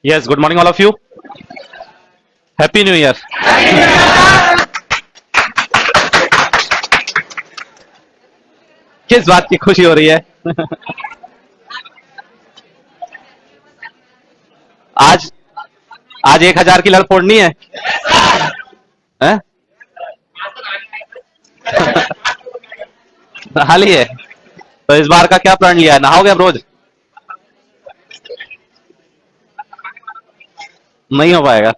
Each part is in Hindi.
Yes, good morning, all of you. Happy New Year. किस बात की खुशी हो रही है? आज आज 1,000 की लड़ फोड़नी है? हैं? नहा ली है? तो इस बार का क्या प्लान लिया है? नहाओगे अब रोज? नहीं हो पाएगा।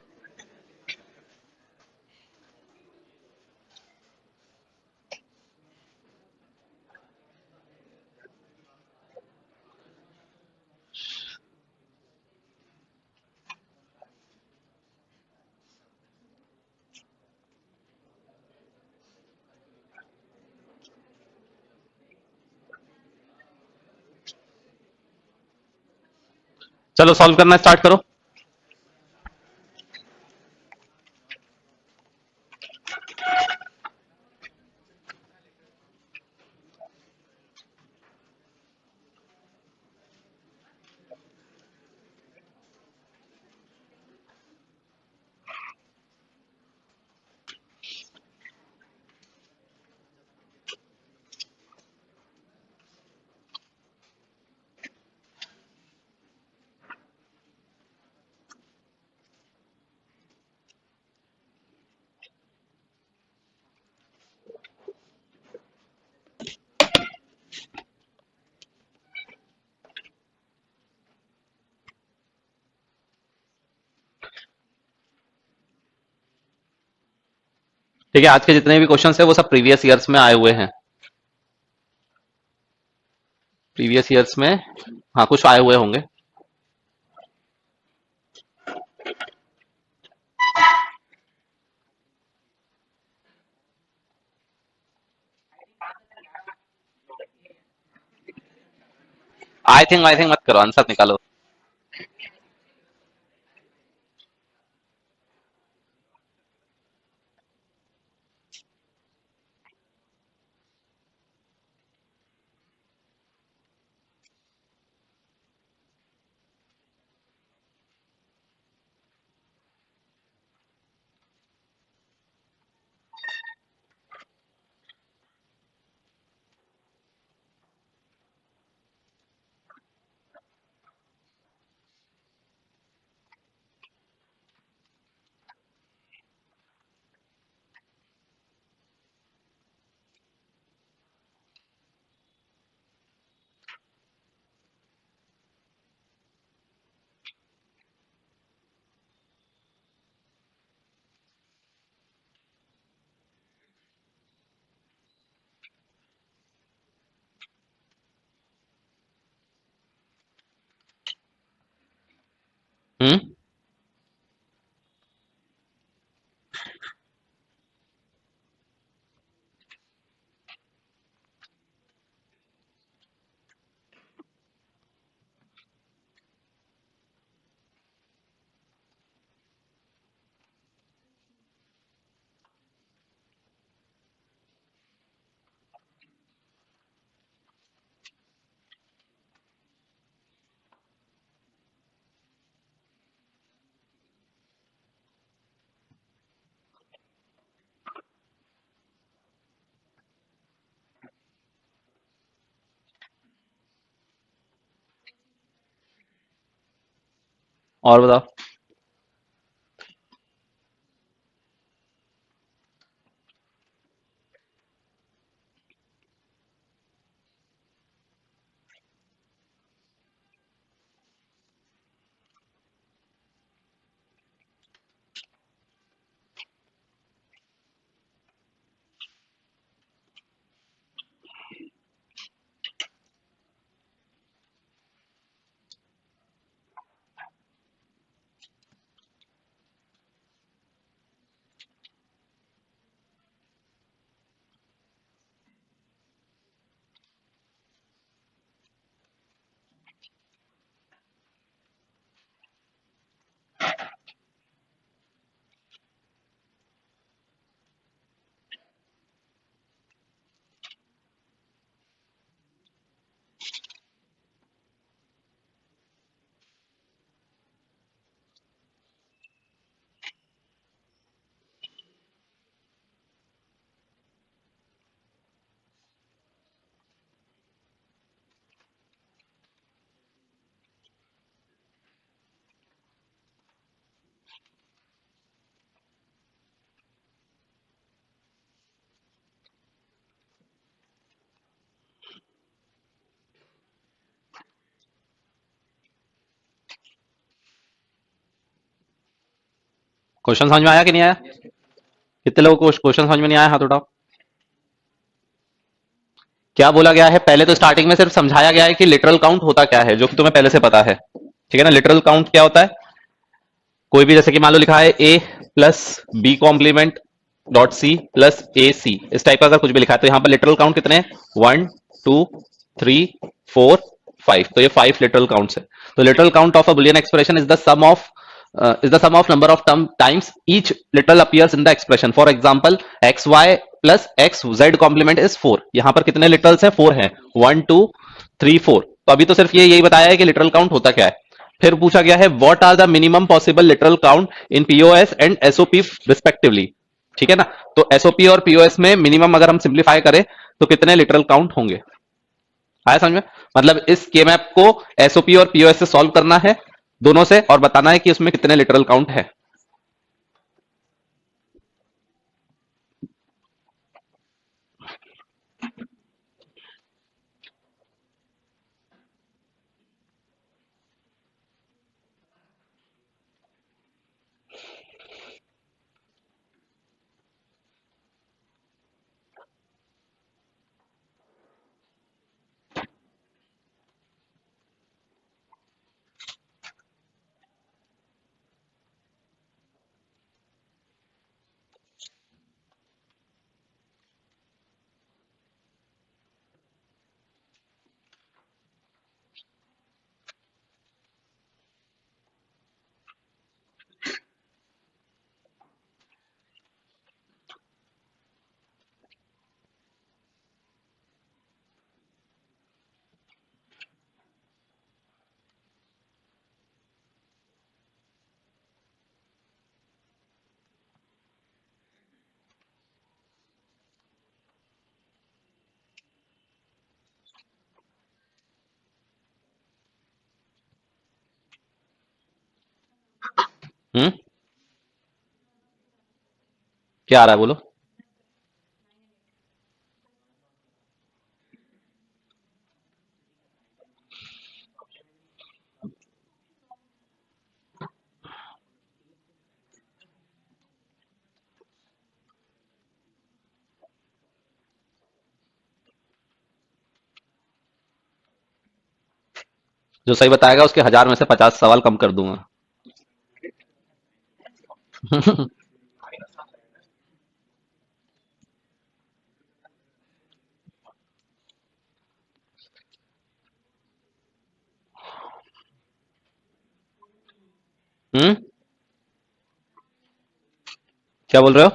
चलो सॉल्व करना स्टार्ट करो। ठीक है, आज के जितने भी क्वेश्चंस है वो सब प्रीवियस ईयर्स में आए हुए हैं। प्रीवियस ईयर्स में हाँ कुछ आए हुए होंगे। आई थिंक मत करो, आंसर निकालो। हम्म। और बताओ। क्वेश्चन समझ में आया कि नहीं आया? कितने लोगों को क्वेश्चन समझ में नहीं आया? हाथ उठाओ। क्या बोला गया है? पहले तो स्टार्टिंग में सिर्फ समझाया गया है कि लिटरल काउंट होता क्या है, जो कि तुम्हें पहले से पता है। ठीक है ना? लिटरल काउंट क्या होता है? कोई भी, जैसे कि मान लो लिखा है A plus B complement dot C plus A C, इस टाइप का अगर कुछ भी लिखा है तो यहां पर लिटरल काउंट कितने हैं? 1 2 3 4 5। तो ये 5 लिटरल काउंट्स है। तो literal count of a Boolean expression is the sum of number of times each literal appears in the expression. For example, xy plus xz complement is 4. यहां पर कितने लिटरल्स हैं? 4 हैं। 1 2 3 4। तो अभी तो सिर्फ ये यही बताया है कि लिटरल काउंट होता क्या है। फिर पूछा गया है what are the minimum possible literal count in POS and SOP respectively. ठीक है ना? तो एसओपी और पीओएस में मिनिमम अगर हम सिंप्लीफाई करें तो कितने लिटरल काउंट होंगे? आया समझ में? मतलब इस के मैप को एसओपी और पीओएस से सॉल्व करना है, दोनों से, और बताना है कि उसमें कितने लिटरल काउंट है। क्या आ रहा है बोलो? जो सही बताएगा उसके 1000 में से 50 सवाल कम कर दूंगा। हम्म। क्या बोल रहे हो?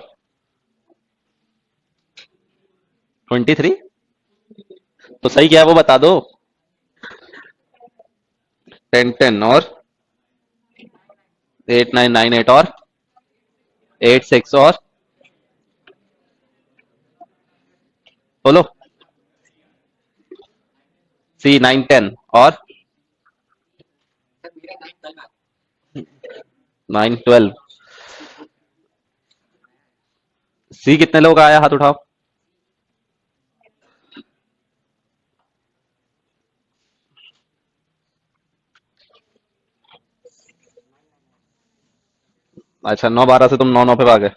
23? तो सही क्या है वो बता दो। 10 10 और 8 9 9 8 और 8 6 और बोलो। सी 9 10 और 9 12। सी कितने लोग आया? हाथ उठाओ। अच्छा, 9 12 से तुम 9 9 पे भागे।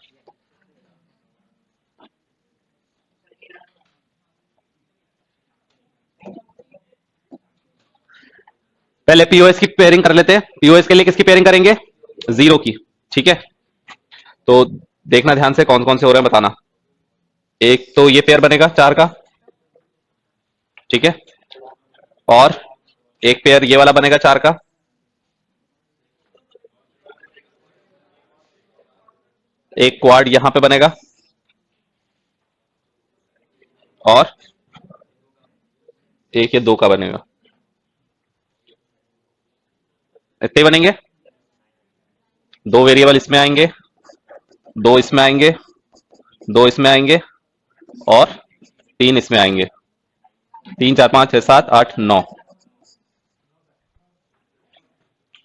पहले पीओएस की पेयरिंग कर लेते हैं। पीओएस के लिए किसकी पेयरिंग करेंगे? जीरो की। ठीक है, तो देखना ध्यान से कौन कौन से हो रहे हैं, बताना। एक तो ये पेयर बनेगा 4 का। ठीक है, और एक पेयर ये वाला बनेगा 4 का। एक क्वाड यहां पे बनेगा, और एक ये 2 का बनेगा। इतने बनेंगे। 2 वेरिएबल इसमें आएंगे, 2 इसमें आएंगे, 2 इसमें आएंगे, और 3 इसमें आएंगे। 3 4 5 6 7 8 9।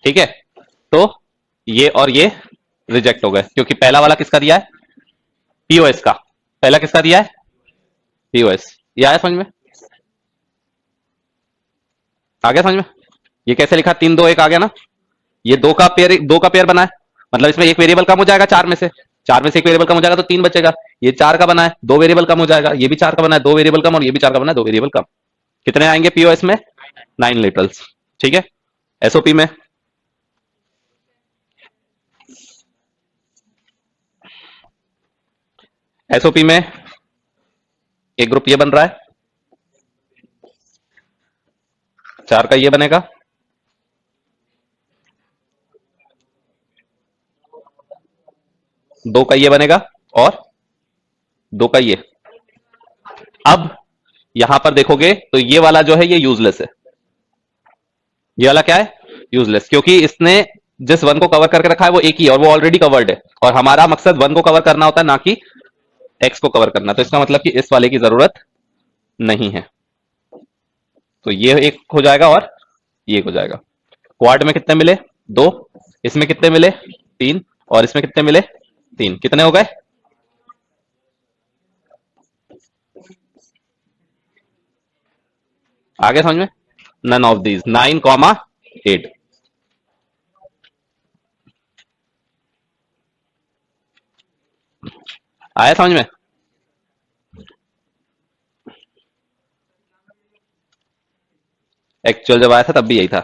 ठीक है, तो ये और ये रिजेक्ट हो गए, क्योंकि पहला वाला किसका दिया है? पीओएस का। पहला किसका दिया है? पीओएस। ये आया समझ में? आ गया समझ में? ये कैसे लिखा? 3 2 1 आ गया ना? ये 2 का पेयर बना है, मतलब इसमें एक वेरिएबल कम हो जाएगा चार में से एक वेरिएबल कम हो जाएगा तो तीन बचेगा। ये चार का बना है, दो वेरिएबल कम हो जाएगा, ये भी चार का बना है, दो वेरिएबल कम, और ये भी चार का बना है, दो वेरिएबल कम। कितने आएंगे पीओएस में? 9 लिटरल्स। ठीक है। एसओपी में एसओपी में एक ग्रुप ये बन रहा है, चार का ये बनेगा, दो का ये बनेगा, और दो का ये। अब यहां पर देखोगे तो ये वाला जो है ये यूजलेस है। ये वाला क्या है? यूजलेस, क्योंकि इसने जिस वन को कवर करके रखा है वो एक ही है और वो ऑलरेडी कवर्ड है, और हमारा मकसद वन को कवर करना होता है, ना कि एक्स को कवर करना। तो इसका मतलब कि इस वाले की जरूरत नहीं है। तो ये एक हो जाएगा और ये एक हो जाएगा। क्वाड में कितने मिले? दो। इसमें कितने मिले? तीन। और इसमें कितने मिले? तीन। कितने हो गए? आगे समझ में? None of these 9, 8। आया समझ में? एक्चुअल जब आया था तब भी यही था।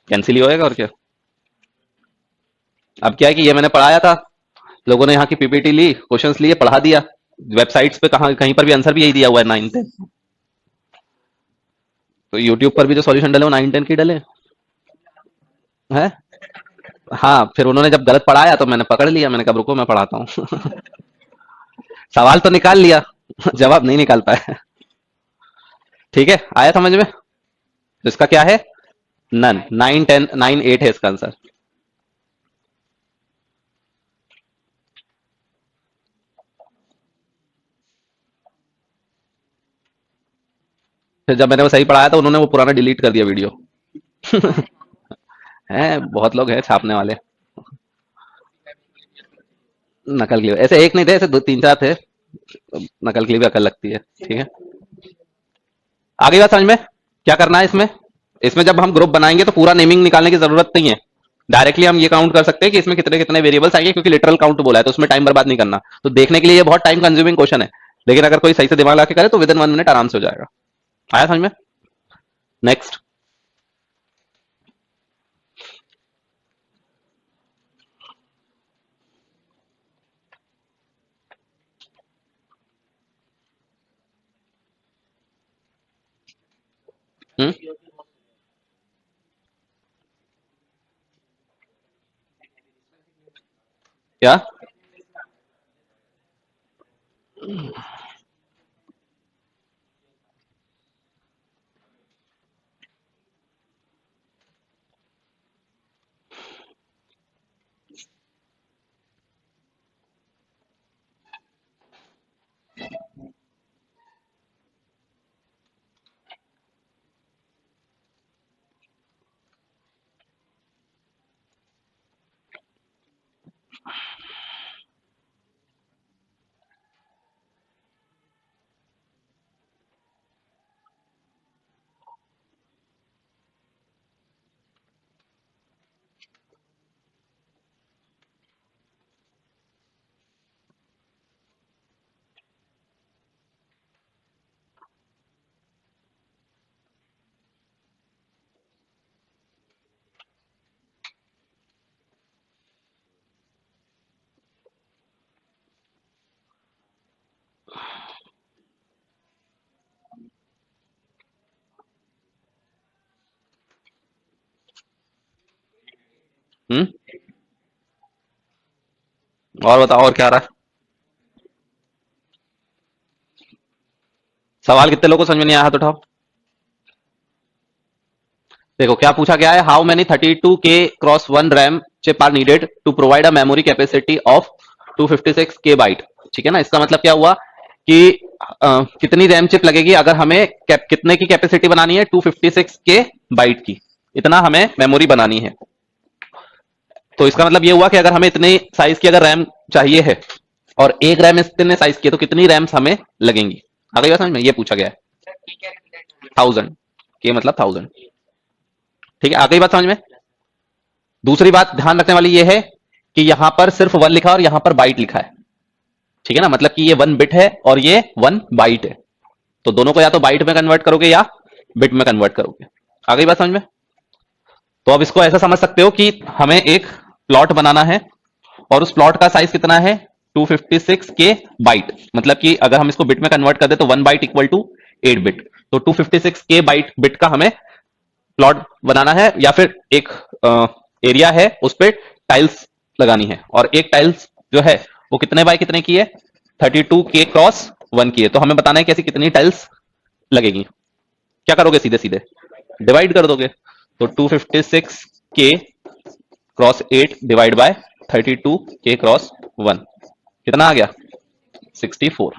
कैंसिल ही होएगा और क्या। अब क्या है कि ये मैंने पढ़ाया था, लोगों ने यहाँ की पीपीटी ली, क्वेश्चंस लिए, पढ़ा दिया। वेबसाइट्स पे कहीं कहीं पर भी आंसर भी यही दिया हुआ है 9, 10। तो यूट्यूब पर भी जो सॉल्यूशन डले वो 9, 10 की डले है। हाँ, फिर उन्होंने जब गलत पढ़ाया तो मैंने पकड़ लिया, मैंने कहा रुको मैं पढ़ाता हूँ। सवाल तो निकाल लिया, जवाब नहीं निकाल पाया। ठीक है, आया समझ में? तो इसका क्या है? नन। 9, 10, 9, 8 है इसका आंसर। फिर जब मैंने वो सही पढ़ाया तो उन्होंने वो पुराना डिलीट कर दिया वीडियो। है, बहुत लोग हैं छापने वाले। नकल के लिए ऐसे एक नहीं थे, ऐसे दो तीन चार थे। नकल के लिए भी अकल लगती है। ठीक है, आगे बात समझ में? क्या करना है इसमें? इसमें जब हम ग्रुप बनाएंगे तो पूरा नेमिंग निकालने की जरूरत नहीं है। डायरेक्टली हम ये काउंट कर सकते हैं कि इसमें कितने कितने वेरिएबल्स आएंगे, क्योंकि लिटरल काउंट बोला है तो उसमें टाइम बर्बाद नहीं करना। तो देखने के लिए ये बहुत टाइम कंज्यूमिंग क्वेश्चन है, लेकिन अगर कोई सही से दिमाग लगा के करे तो विद इन 1 मिनट आराम से हो जाएगा। आया समझ में? नेक्स्ट। हम्म, क्या? हम्म, और बताओ और क्या आ रहा है? सवाल कितने लोगों को समझ में नहीं आया? हाथ उठाओ। देखो क्या पूछा गया है, how many 32K x 1 RAM chip are needed to provide a memory capacity of 256 K byte. ठीक है ना, इसका मतलब क्या हुआ कि कितनी रैम चिप लगेगी अगर हमें कितने की कैपेसिटी बनानी है? 256 K बाइट की। इतना हमें मेमोरी बनानी है। तो इसका मतलब ये हुआ कि अगर हमें इतने साइज की अगर रैम चाहिए है और एक रैम इतने साइज की है तो कितनी रैम्स हमें लगेंगी? आ गई बात समझ में? ये पूछा गया है। 1000 के मतलब 1000। ठीक है, आ गई बात समझ में? दूसरी बात ध्यान रखने वाली ये है कि यहां पर सिर्फ 1 लिखा है और यहां पर बाइट लिखा है, ठीक है ना, मतलब कि ये 1 बिट है और ये 1 बाइट है, तो दोनों को या तो बाइट में कन्वर्ट करोगे या बिट में कन्वर्ट करोगे। आ गई बात समझ में? तो अब इसको ऐसा समझ सकते हो कि हमें एक प्लॉट बनाना है और उस प्लॉट का साइज कितना है 256 के बाइट, मतलब कि अगर हम इसको बिट में कन्वर्ट कर दे तो 1 बाइट इक्वल टू 8 बिट, तो 256 के बाइट बिट का हमें प्लॉट बनाना है, या फिर एक एरिया है उस पर टाइल्स लगानी है, और एक टाइल्स जो है वो कितने बाय कितने की है 32 के क्रॉस 1 की है, तो हमें बताना है कि ऐसी कितनी टाइल्स लगेगी। क्या करोगे, सीधे सीधे डिवाइड कर दोगे, तो 256 के क्रॉस 8 डिवाइड बाय 32 के क्रॉस 1 कितना आ गया 64,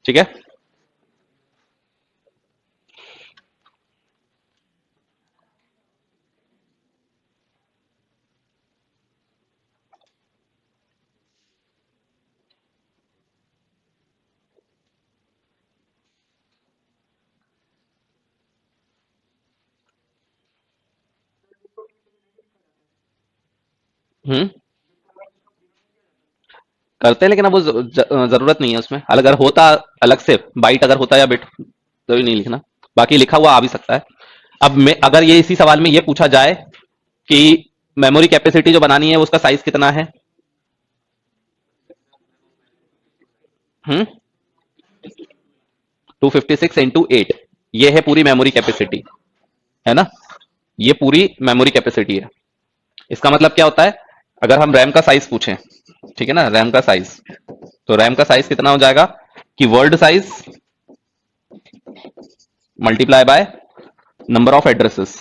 ठीक है। करते हैं, लेकिन अब वो जरूरत नहीं है उसमें, अगर होता अलग से बाइट अगर होता या बिट तो भी नहीं लिखना, बाकी लिखा हुआ आ भी सकता है। अब मैं अगर ये इसी सवाल में ये पूछा जाए कि मेमोरी कैपेसिटी जो बनानी है उसका साइज कितना है, 256 इंटू 8, ये है पूरी मेमोरी कैपेसिटी, है ना, ये पूरी मेमोरी कैपेसिटी है। इसका मतलब क्या होता है, अगर हम रैम का साइज पूछें, ठीक है ना, रैम का साइज, तो रैम का साइज कितना हो जाएगा कि word size multiply by number of addresses,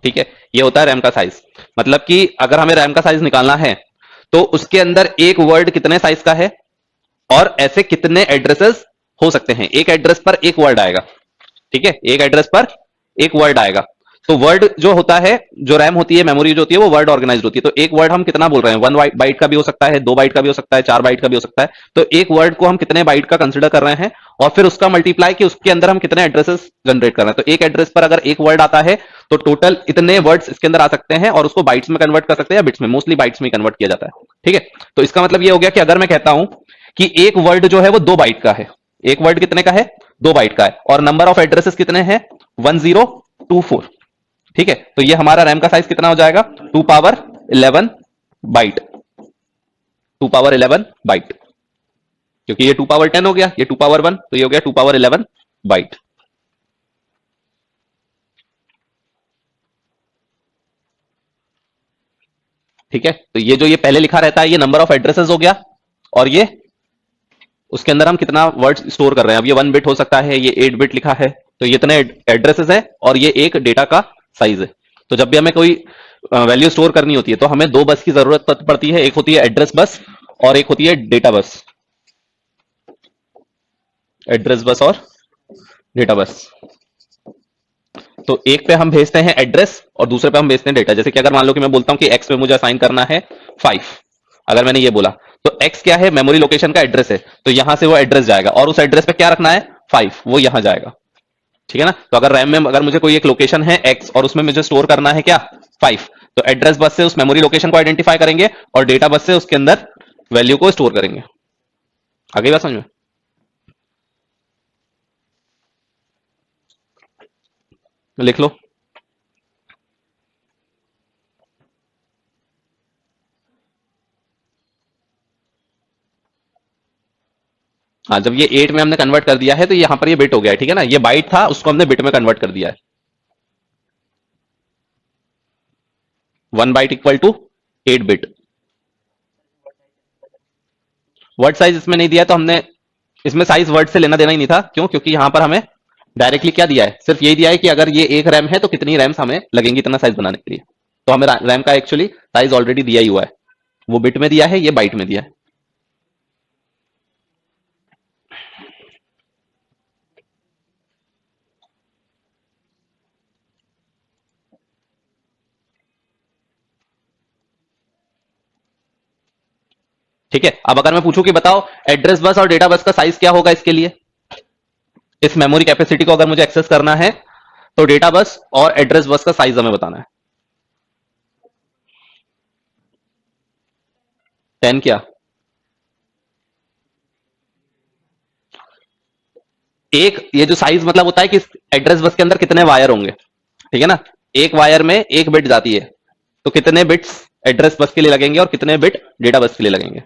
ठीक है, ये होता है रैम का साइज। मतलब कि अगर हमें रैम का साइज निकालना है तो उसके अंदर एक वर्ड कितने साइज का है और ऐसे कितने एड्रेसेस हो सकते हैं, एक एड्रेस पर एक वर्ड आएगा, ठीक है, एक एड्रेस पर एक वर्ड आएगा। तो वर्ड जो होता है, जो रैम होती है, मेमोरी जो होती है, वो वर्ड ऑर्गेनाइज होती है, तो एक वर्ड हम कितना बोल रहे हैं, 1 बाइट का भी हो सकता है, 2 बाइट का भी हो सकता है, 4 बाइट का भी हो सकता है, तो एक वर्ड को हम कितने बाइट का कंसिडर कर रहे हैं और फिर उसका मल्टीप्लाई कि उसके अंदर हम कितने एड्रेसेस जनरेट कर रहे हैं। तो एक एड्रेस पर अगर एक वर्ड आता है तो टोटल इतने वर्ड्स इसके अंदर आ सकते हैं और उसको बाइट्स में कन्वर्ट कर सकते हैं या बिट्स में, मोस्टली बाइट्स में कन्वर्ट किया जाता है, ठीक है। तो इसका मतलब ये हो गया कि अगर मैं कहता हूं कि एक वर्ड जो है वो 2 बाइट का है, एक वर्ड कितने का है 2 बाइट का है, और नंबर ऑफ एड्रेसेस कितने हैं 1024, ठीक है, तो ये हमारा रैम का साइज कितना हो जाएगा 2 पावर 11 बाइट, 2 पावर 11 बाइट, क्योंकि ये 2 पावर 10 हो गया, ये 2 पावर 1, तो ये हो गया 2 पावर 11 बाइट। ठीक है, तो ये जो ये पहले लिखा रहता है ये नंबर ऑफ एड्रेसेस हो गया, और ये उसके अंदर हम कितना वर्ड स्टोर कर रहे हैं। अब ये 1 बिट हो सकता है, ये 8 बिट लिखा है, तो ये इतने एड्रेसेस है और ये एक डेटा का साइज है। तो जब भी हमें कोई वैल्यू स्टोर करनी होती है तो हमें 2 बस की जरूरत पड़ती है, एक होती है एड्रेस बस और एक होती है डेटा बस, एड्रेस बस और डेटा बस। तो एक पे हम भेजते हैं एड्रेस और दूसरे पे हम भेजते हैं डेटा। जैसे कि अगर मान लो कि मैं बोलता हूं कि एक्स पे मुझे असाइन करना है 5, अगर मैंने ये बोला तो एक्स क्या है, मेमोरी लोकेशन का एड्रेस है, तो यहां से वो एड्रेस जाएगा और उस एड्रेस पे क्या रखना है 5, वो यहां जाएगा, ठीक है ना। तो अगर रैम में अगर मुझे कोई एक लोकेशन है एक्स और उसमें मुझे स्टोर करना है क्या 5, तो एड्रेस बस से उस मेमोरी लोकेशन को आइडेंटिफाई करेंगे और डेटा बस से उसके अंदर वैल्यू को स्टोर करेंगे। आगे बात समझ में? लिख लो। हाँ, जब ये 8 में हमने कन्वर्ट कर दिया है तो यहां पर ये बिट हो गया है, ठीक है ना, ये बाइट था उसको हमने बिट में कन्वर्ट कर दिया है। 1 byte equal to 8 bit. Word size इसमें नहीं दिया तो हमने इसमें साइज वर्ड से लेना देना ही नहीं था, क्यों, क्योंकि यहां पर हमें डायरेक्टली क्या दिया है, सिर्फ यही दिया है कि अगर ये एक रैम है तो कितनी रैम्स हमें लगेंगी इतना साइज बनाने के लिए। तो हमें रैम का एक्चुअली साइज ऑलरेडी दिया ही हुआ है, वो बिट में दिया है, ये बाइट में दिया है। ठीक है, अब अगर मैं पूछूं कि बताओ एड्रेस बस और डेटा बस का साइज क्या होगा इसके लिए, इस मेमोरी कैपेसिटी को अगर मुझे एक्सेस करना है तो डेटा बस और एड्रेस बस का साइज हमें बताना है। 10 क्या? एक ये जो साइज मतलब होता है कि एड्रेस बस के अंदर कितने वायर होंगे, ठीक है ना। एक वायर में एक बिट जाती है, तो कितने बिट्स एड्रेस बस के लिए लगेंगे और कितने बिट डेटा बस के लिए लगेंगे।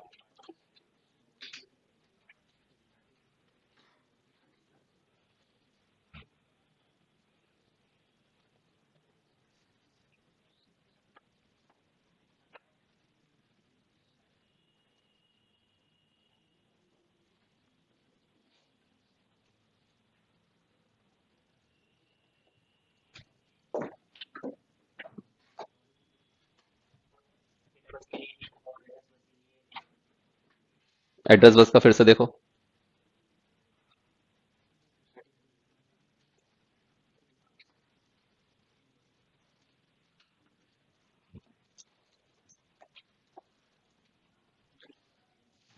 एड्रेस बस का फिर से देखो।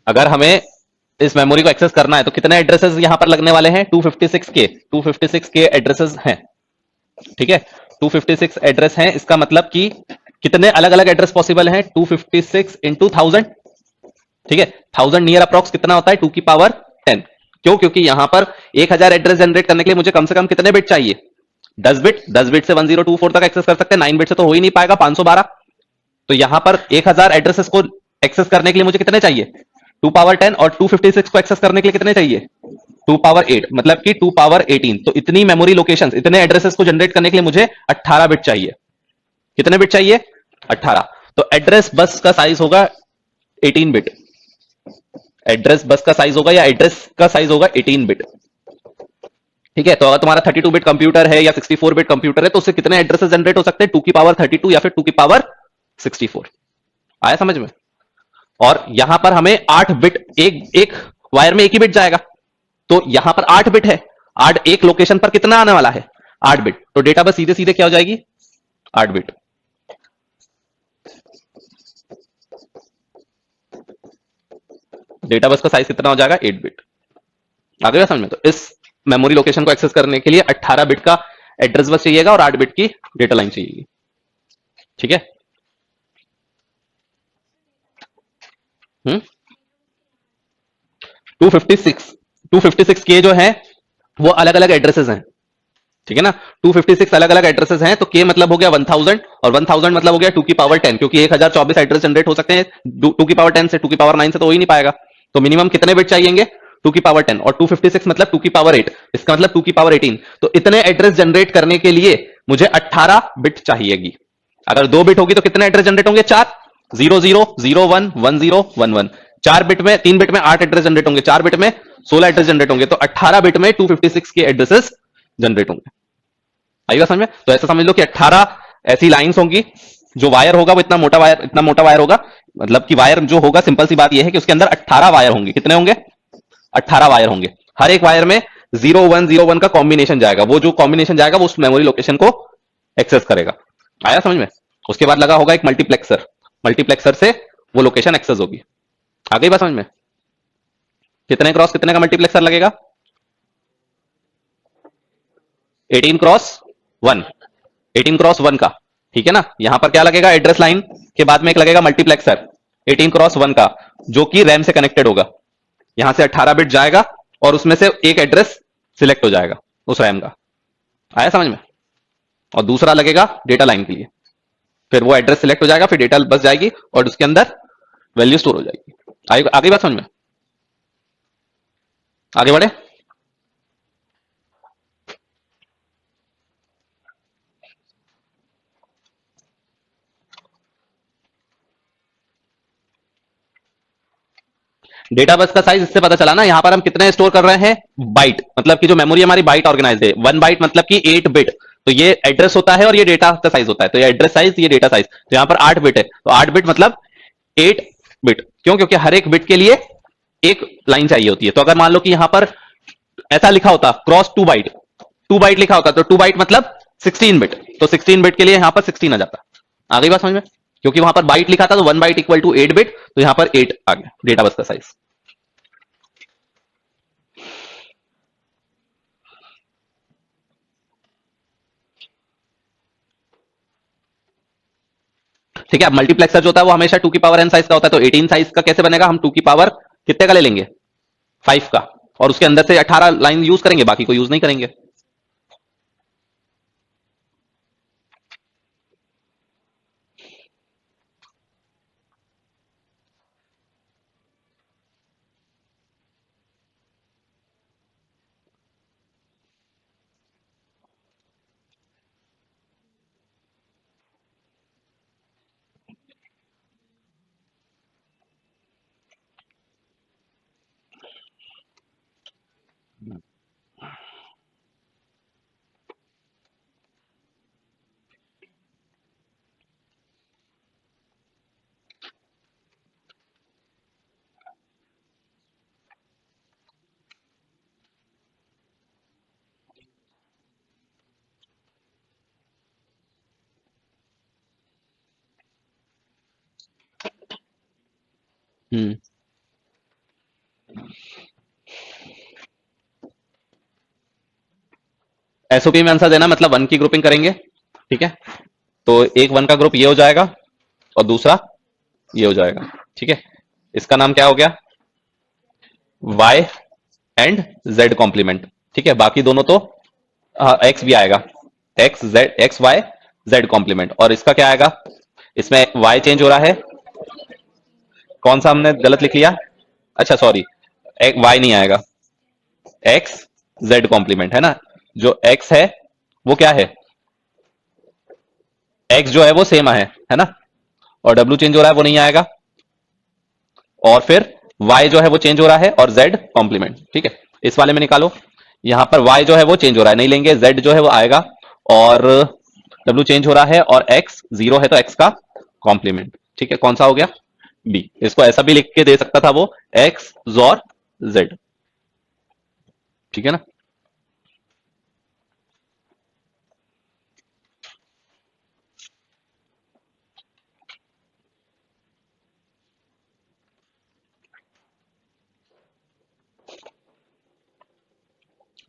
अगर हमें इस मेमोरी को एक्सेस करना है तो कितने एड्रेसेस यहां पर लगने वाले हैं? 256 के 256 के एड्रेसेस हैं, ठीक है। 256 एड्रेस हैं, इसका मतलब कि कितने अलग अलग एड्रेस पॉसिबल हैं? 256 इंटू 1000, ठीक है। 1000 नियर अप्रॉक्स कितना होता है? 2 की पावर 10। क्यों? क्योंकि यहां पर 1000 एड्रेस जनरेट करने के लिए मुझे कम से कम कितने बिट चाहिए? 10 बिट। 10 बिट से 1024 तक एक्सेस कर सकते हैं, 9 बिट से तो हो ही नहीं पाएगा, 512। तो यहां पर 1000 एड्रेसेस को एक्सेस करने के लिए मुझे कितने चाहिए? 2 पावर 10। और 256 को एक्सेस करने के लिए कितने चाहिए? 2 पावर 8, मतलब कि 2 पावर 18। तो इतनी मेमोरी लोकेशंस, इतने एड्रेसेस को जनरेट करने के लिए मुझे 18 बिट चाहिए। कितने बिट चाहिए? 18। तो एड्रेस बस का साइज होगा 18 बिट। एड्रेस बस का साइज होगा या एड्रेस का साइज होगा 18 बिट, ठीक है। तो अगर तुम्हारा 32 बिट कंप्यूटर है या 64 बिट कंप्यूटर है तो उससे कितने एड्रेसेस जनरेट हो सकते हैं? 2 की पावर 32 या फिर 2 की पावर 64। आया समझ में? और यहां पर हमें 8 बिट, एक एक वायर में एक ही बिट जाएगा, तो यहां पर 8 बिट है। 8 एक लोकेशन पर कितना आने वाला है? 8 बिट। तो डेटा बस सीधे सीधे क्या हो जाएगी? 8 बिट। डेटा बस का साइज कितना हो जाएगा? 8 बिट। आ गया समझ में? तो इस मेमोरी लोकेशन को एक्सेस करने के लिए 18 बिट का एड्रेस बस चाहिएगा और 8 बिट की डेटा लाइन चाहिएगी, ठीक है। 256 256 के जो है वो अलग अलग एड्रेसेस हैं, ठीक है ना। 256 अलग अलग एड्रेसेस हैं, तो के मतलब हो गया 1000 और 1000 मतलब हो गया 2 की पावर 10, क्योंकि 1024 एड्रेस जनरेट हो सकते हैं 2 की पावर 10 से। 2 की पावर 9 से तो हो ही नहीं पाएगा। तो मिनिमम कितने बिट चाहिएंगे? 2 की पावर 10। और 256 मतलब 2 की पावर 8, इसका मतलब 2 की पावर 18। तो इतने एड्रेस जनरेट करने के लिए मुझे 18 बिट चाहिएगी। अगर 2 बिट होगी तो कितने एड्रेस जनरेट होंगे? 4। 00011011। 4 बिट में, 3 बिट में 8 एड्रेस जनरेट होंगे, 4 बिट में 16 एड्रेस जनरेट होंगे, तो 18 बिट में 256 के एड्रेसेस जनरेट होंगे। आइएगा समझ में? तो ऐसा समझ लो कि 18 ऐसी लाइंस होंगी, जो वायर होगा वो इतना मोटा वायर, इतना मोटा वायर होगा। मतलब कि वायर जो होगा, सिंपल सी बात यह है कि उसके अंदर 18 वायर होंगे। कितने होंगे? 18 वायर होंगे। हर एक वायर में 0101 का कॉम्बिनेशन जाएगा, वो जो कॉम्बिनेशन जाएगा वो उस मेमोरी लोकेशन को एक्सेस करेगा। आया समझ में? उसके बाद लगा होगा एक मल्टीप्लेक्सर, मल्टीप्लेक्सर से वो लोकेशन एक्सेस होगी। आ गई बात समझ में? कितने क्रॉस कितने का मल्टीप्लेक्सर लगेगा? 18 क्रॉस 1, 18 क्रॉस 1 का, ठीक है ना। यहां पर क्या लगेगा? एड्रेस लाइन के बाद में एक लगेगा मल्टीप्लेक्सर 18 क्रॉस 1 का, जो कि रैम से कनेक्टेड होगा। यहां से 18 बिट जाएगा और उसमें से एक एड्रेस सिलेक्ट हो जाएगा उस रैम का। आया समझ में? और दूसरा लगेगा डेटा लाइन के लिए, फिर वो एड्रेस सिलेक्ट हो जाएगा, फिर डेटा बस जाएगी और उसके अंदर वैल्यू स्टोर हो जाएगी। आगे बात समझ में? आगे बढ़े। डेटा बस का साइज इससे पता चला ना, यहां पर हम कितने स्टोर कर रहे हैं? बाइट। मतलब कि जो मेमोरी हमारी बाइट ऑर्गेनाइज है, 1 बाइट मतलब कि 8 बिट। तो ये एड्रेस होता है और ये डेटा का साइज होता है। तो ये एड्रेस साइज, ये डेटा साइज। तो यहां पर 8 बिट है, तो 8 बिट मतलब 8 बिट। क्यों? क्योंकि हर एक बिट के लिए एक लाइन चाहिए होती है। तो अगर मान लो कि यहां पर ऐसा लिखा होता क्रॉस 2 बाइट, 2 बाइट लिखा होता, तो 2 बाइट मतलब 16 बिट। तो 16 बिट के लिए यहां पर 16 आ जाता। आ गई बात समझ में? क्योंकि वहां पर बाइट लिखा था, तो 1 बाइट इक्वल टू 8 बिट, तो यहां पर 8 आ गया डेटा बस का साइज। ठीक है। अब मल्टीप्लेक्सर जो होता है वो हमेशा 2 की पावर n साइज का होता है, तो 18 साइज का कैसे बनेगा? हम 2 की पावर कितने का ले लेंगे? 5 का, और उसके अंदर से 18 लाइन यूज करेंगे, बाकी को यूज नहीं करेंगे। हम्म। एसओपी में आंसर देना मतलब 1 की ग्रुपिंग करेंगे, ठीक है। तो एक 1 का ग्रुप ये हो जाएगा और दूसरा ये हो जाएगा, ठीक है। इसका नाम क्या हो गया? y एंड z कॉम्प्लीमेंट, ठीक है। बाकी दोनों तो x भी आएगा, x z x y z complement. और इसका क्या आएगा? इसमें y चेंज हो रहा है, कौन सा हमने गलत लिख लिया? अच्छा सॉरी, y नहीं आएगा, x z कॉम्प्लीमेंट है ना। जो x है वो क्या है? x जो है वो सेम है ना, और w चेंज हो रहा है वो नहीं आएगा, और फिर y जो है वो चेंज हो रहा है और z कॉम्प्लीमेंट, ठीक है। इस वाले में निकालो, यहां पर y जो है वो चेंज हो रहा है, नहीं लेंगे, z जो है वो आएगा, और w चेंज हो रहा है, और x 0 है तो x का कॉम्प्लीमेंट, ठीक है। कौन सा हो गया? b। इसको ऐसा भी लिख के दे सकता था वो, x और z, ठीक है ना।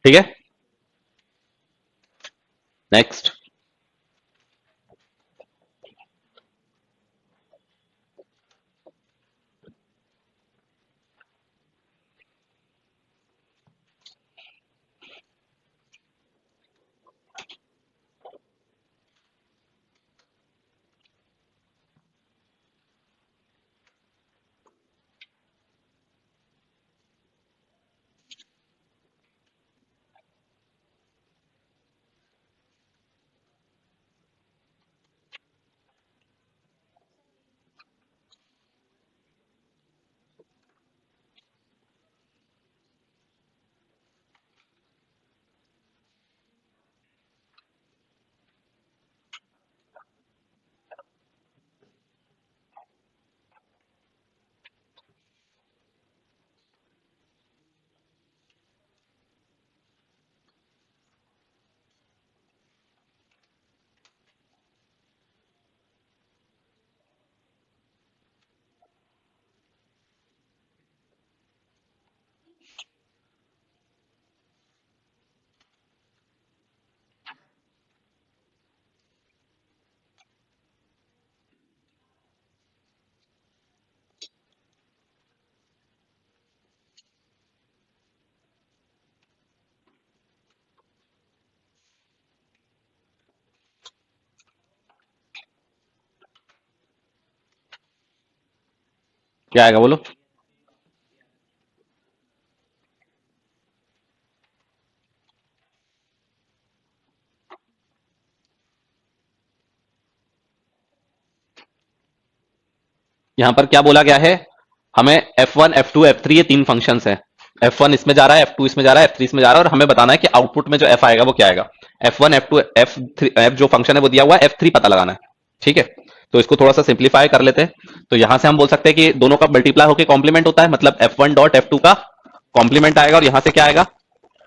ठीक है, नेक्स्ट। क्या आएगा बोलो? यहां पर क्या बोला गया है? हमें F1 F2 F3 ये 3 फंक्शंस हैं। F1 इसमें जा रहा है, F2 इसमें जा रहा है, F3 इसमें जा रहा है, और हमें बताना है कि आउटपुट में जो F आएगा वो क्या आएगा। F1 F2 F3 F जो फंक्शन है वो दिया हुआ है, F3 पता लगाना है, ठीक है। तो इसको थोड़ा सा सिंप्लीफाई कर लेते हैं। तो यहां से हम बोल सकते हैं कि दोनों का मल्टीप्लाई होकर कॉम्प्लीमेंट होता है, मतलब F1 डॉट F2 का कॉम्प्लीमेंट आएगा, और यहां से क्या आएगा?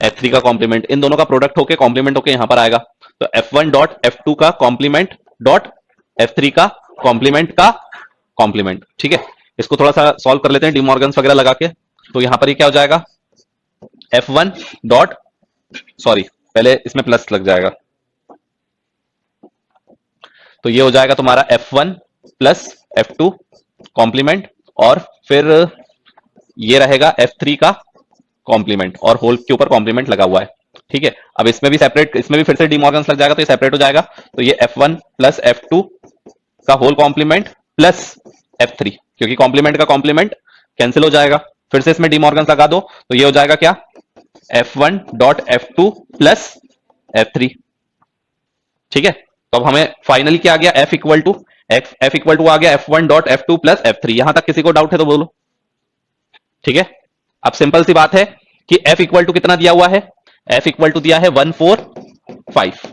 F3 का कॉम्प्लीमेंट। इन दोनों का प्रोडक्ट होकर कॉम्प्लीमेंट होकर यहां पर आएगा। तो F1 डॉट F2 का कॉम्प्लीमेंट डॉट F3 का कॉम्प्लीमेंट का कॉम्प्लीमेंट, ठीक है। इसको थोड़ा सा सॉल्व कर लेते हैं डिमॉर्गन्स वगैरह लगा के। तो यहां पर ये क्या हो जाएगा? F1 डॉट, सॉरी पहले इसमें प्लस लग जाएगा, तो ये हो जाएगा तुम्हारा F1 प्लस F2 कॉम्प्लीमेंट और फिर ये रहेगा F3 का कॉम्प्लीमेंट और होल के ऊपर कॉम्प्लीमेंट लगा हुआ है। ठीक है, अब इसमें भी सेपरेट, इसमें भी फिर से डीमॉर्गन्स लग जाएगा तो ये सेपरेट हो जाएगा। तो ये F1 प्लस F2 का होल कॉम्प्लीमेंट प्लस F3, क्योंकि कॉम्प्लीमेंट का कॉम्प्लीमेंट कैंसिल हो जाएगा। फिर से इसमें डीमॉर्गन्स लगा दो तो ये हो जाएगा क्या, F1 dot F2 plus F3। ठीक है, तो अब हमें फाइनली क्या आ गया, F इक्वल टू आ गया F1 dot F2 plus F3। यहां तक किसी को डाउट है तो बोलो। ठीक है, अब सिंपल सी बात है कि F इक्वल टू कितना दिया हुआ है, F इक्वल टू दिया है 145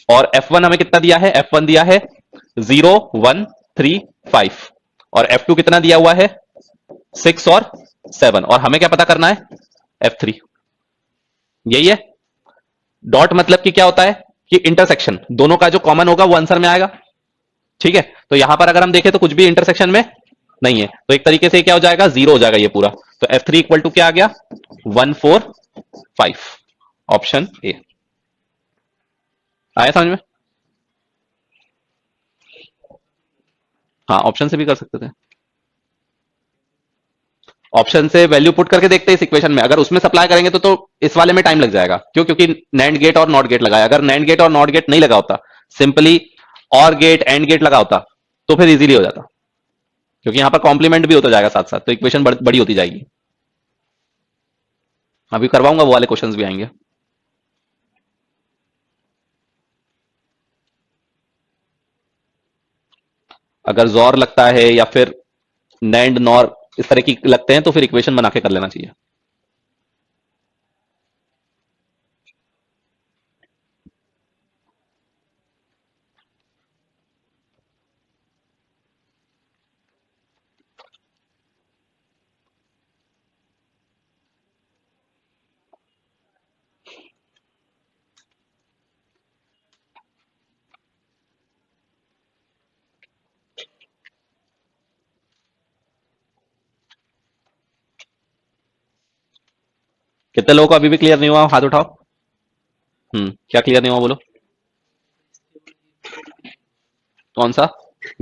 और F1 हमें कितना दिया है, F1 दिया है 0135 और F2 कितना दिया हुआ है 6 और 7 और हमें क्या पता करना है, F3। यही है डॉट, मतलब कि क्या होता है कि इंटरसेक्शन दोनों का जो कॉमन होगा वो आंसर में आएगा। ठीक है, तो यहां पर अगर हम देखें तो कुछ भी इंटरसेक्शन में नहीं है, तो एक तरीके से क्या हो जाएगा, जीरो हो जाएगा ये पूरा। तो F3 इक्वल टू क्या आ गया, 145, ऑप्शन ए। आया समझ में? हाँ, ऑप्शन से भी कर सकते थे, ऑप्शन से वैल्यू पुट करके देखते हैं इस इक्वेशन में। अगर उसमें सप्लाई करेंगे तो इस वाले में टाइम लग जाएगा। क्यों? क्योंकि नैंड गेट और नॉट गेट लगाया। अगर नैंड गेट और नॉट गेट नहीं लगा होता, सिंपली और गेट एंड गेट लगा होता तो फिर इजीली हो जाता, क्योंकि यहां पर कॉम्प्लीमेंट भी होता जाएगा साथ साथ, तो इक्वेशन बड़ी होती जाएगी। अभी करवाऊंगा, वो वाले क्वेश्चंस भी आएंगे। अगर जोर लगता है या फिर नैंड नॉर इस तरह की लगते हैं तो फिर इक्वेशन बना के कर लेना चाहिए। कितने लोगों को अभी भी क्लियर नहीं हुआ, हाथ उठाओ। क्या क्लियर नहीं हुआ बोलो। कौन सा,